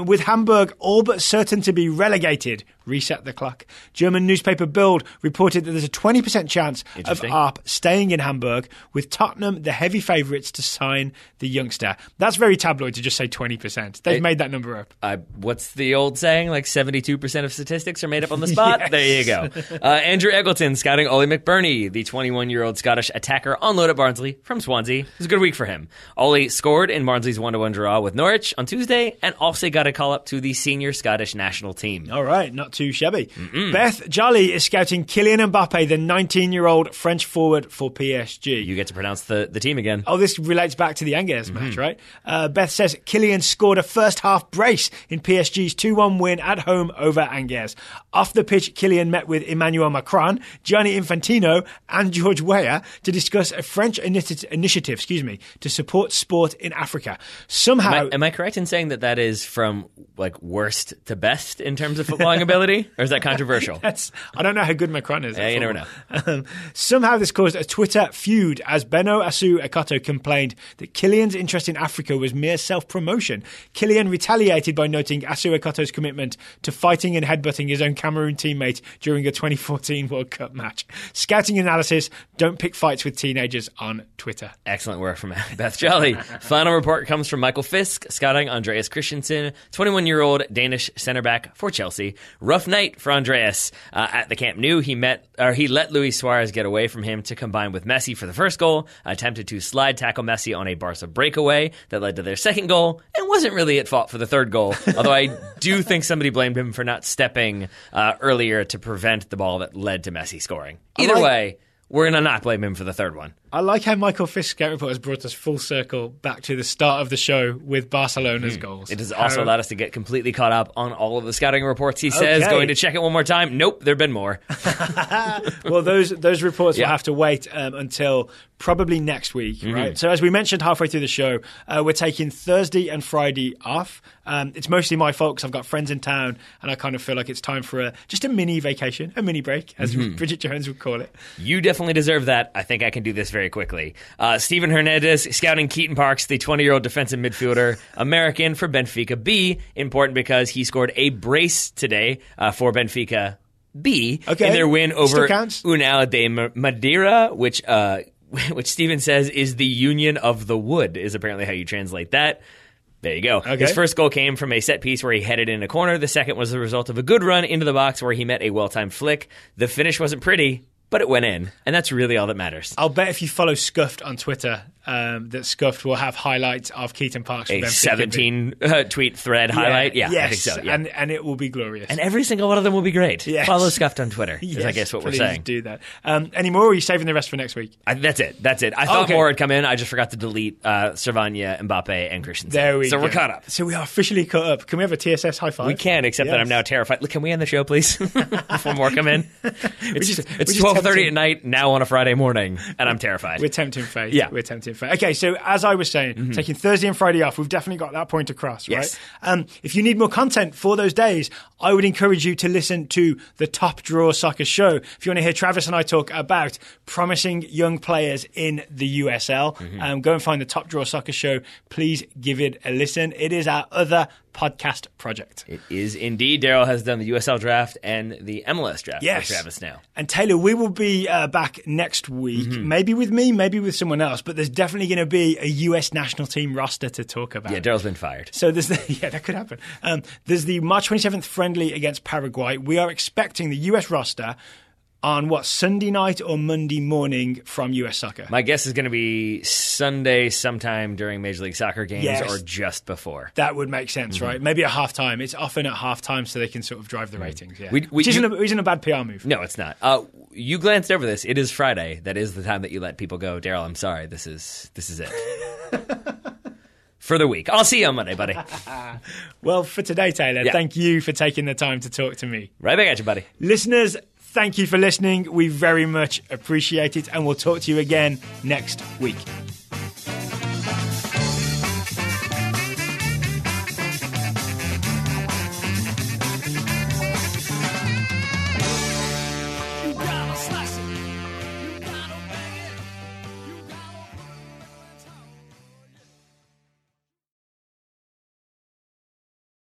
S1: With Hamburg all but certain to be relegated, reset the clock. German newspaper Bild reported that there's a 20% chance of Arp staying in Hamburg, with Tottenham the heavy favourites to sign the youngster. That's very tabloid to just say 20%. They've made that number up.
S2: What's the old saying? 72% of statistics are made up on the spot?
S1: Yes.
S2: There you go. Andrew Eggleton scouting Ollie McBurney, the 21-year-old Scottish attacker on loan at Barnsley from Swansea. It was a good week for him. Ollie scored in Barnsley's 1-1 draw with Norwich on Tuesday and also got a call-up to the senior Scottish national team.
S1: All right, not too shabby. Mm-mm. Beth Jolly is scouting Kylian Mbappe, the 19-year-old French forward for PSG.
S2: You get to pronounce the team again.
S1: Oh, this relates back to the Angers match, right? Beth says Kylian scored a first-half brace in PSG's 2-1 win at home over Angers. Off the pitch, Kylian met with Emmanuel Macron, Gianni Infantino and George Weah to discuss a French initiative to support sport in Africa. Somehow...
S2: Am I correct in saying that is from worst to best in terms of footballing ability? Or is that controversial?
S1: I don't know how good Macron is.
S2: Yeah, you never know.
S1: Somehow this caused a Twitter feud as Beno Asu Ekoto complained that Kylian's interest in Africa was mere self-promotion. Kylian retaliated by noting Asu Ekoto's commitment to fighting and headbutting his own Cameroon teammate during a 2014 World Cup match. Scouting analysis: don't pick fights with teenagers on Twitter.
S2: Excellent work from Beth Jolly. Final report comes from Michael Fisk, scouting Andreas Christensen, 21-year-old Danish centre-back for Chelsea. Rough night for Andreas at the Camp Nou. He let Luis Suarez get away from him to combine with Messi for the first goal, attempted to slide tackle Messi on a Barca breakaway that led to their second goal, and wasn't really at fault for the third goal, although I do think somebody blamed him for not stepping earlier to prevent the ball that led to Messi scoring. Either way, we're going to not blame him for the third one.
S1: I like how Michael Fisk's scout report has brought us full circle back to the start of the show with Barcelona's goals.
S2: It has also allowed us to get completely caught up on all of the scouting reports. He says, going to check it one more time. Nope, there have been more.
S1: Well, those reports will have to wait until probably next week, right? So as we mentioned halfway through the show, we're taking Thursday and Friday off. It's mostly my fault because I've got friends in town and I kind of feel like it's time for just a mini vacation, a mini break, as Bridget Jones would call it.
S2: You definitely deserve that. I think I can do this very quickly. Steven Hernandez scouting Keaton Parks, the 20-year-old defensive midfielder, American for Benfica B. Important because he scored a brace today for Benfica B in their win over Unal de Madeira, which which Steven says is the union of the wood, is apparently how you translate that. There you go.
S1: Okay.
S2: His first goal came from a set piece where he headed in a corner. The second was the result of a good run into the box where he met a well-timed flick. The finish wasn't pretty, but it went in, and that's really all that matters.
S1: I'll bet if you follow Scuffed on Twitter, that Scuffed will have highlights of Keaton Parks.
S2: A 17-tweet thread highlight? Yeah,
S1: yes,
S2: I think so. Yeah.
S1: And it will be glorious.
S2: And every single one of them will be great.
S1: Yes.
S2: Follow Scuffed on Twitter, is I guess what we're saying.
S1: Do that. Any more, or are you saving the rest for next week?
S2: That's it. I thought more had come in. I just forgot to delete Servania, Mbappe, and Christensen.
S1: There we go.
S2: So we're caught up.
S1: So we are officially caught up. Can we have a TSS high five?
S2: We can, except that I'm now terrified. Look, can we end the show, please? Before more come in. It's 12:30 at night, now on a Friday morning, and I'm terrified.
S1: We're tempting fate.
S2: Yeah.
S1: We're tempting fate. Okay, so as I was saying, taking Thursday and Friday off, we've definitely got that point across, right?
S2: Yes.
S1: If you need more content for those days, I would encourage you to listen to the Top Draw Soccer Show. If you want to hear Travis and I talk about promising young players in the USL, go and find the Top Draw Soccer Show. Please give it a listen. It is our other podcast project.
S2: It is indeed. Daryl has done the USL draft and the MLS draft for Travis now.
S1: And Taylor, we will be back next week, maybe with me, maybe with someone else, but there's definitely going to be a US national team roster to talk about.
S2: Yeah, Daryl's been fired.
S1: So there's that could happen. There's the March 27th friendly against Paraguay. We are expecting the US roster on Sunday night or Monday morning from US Soccer?
S2: My guess is going to be Sunday sometime during Major League Soccer games or just before.
S1: That would make sense, right? Maybe at halftime. It's often at halftime so they can sort of drive the ratings. Yeah. Which isn't a bad PR move.
S2: No, it's not. You glanced over this. It is Friday. That is the time that you let people go. Daryl, I'm sorry. This is it. For the week. I'll see you on Monday, buddy.
S1: Well, for today, Taylor, thank you for taking the time to talk to me.
S2: Right back at you, buddy.
S1: Listeners, thank you for listening. We very much appreciate it, and we'll talk to you again next week.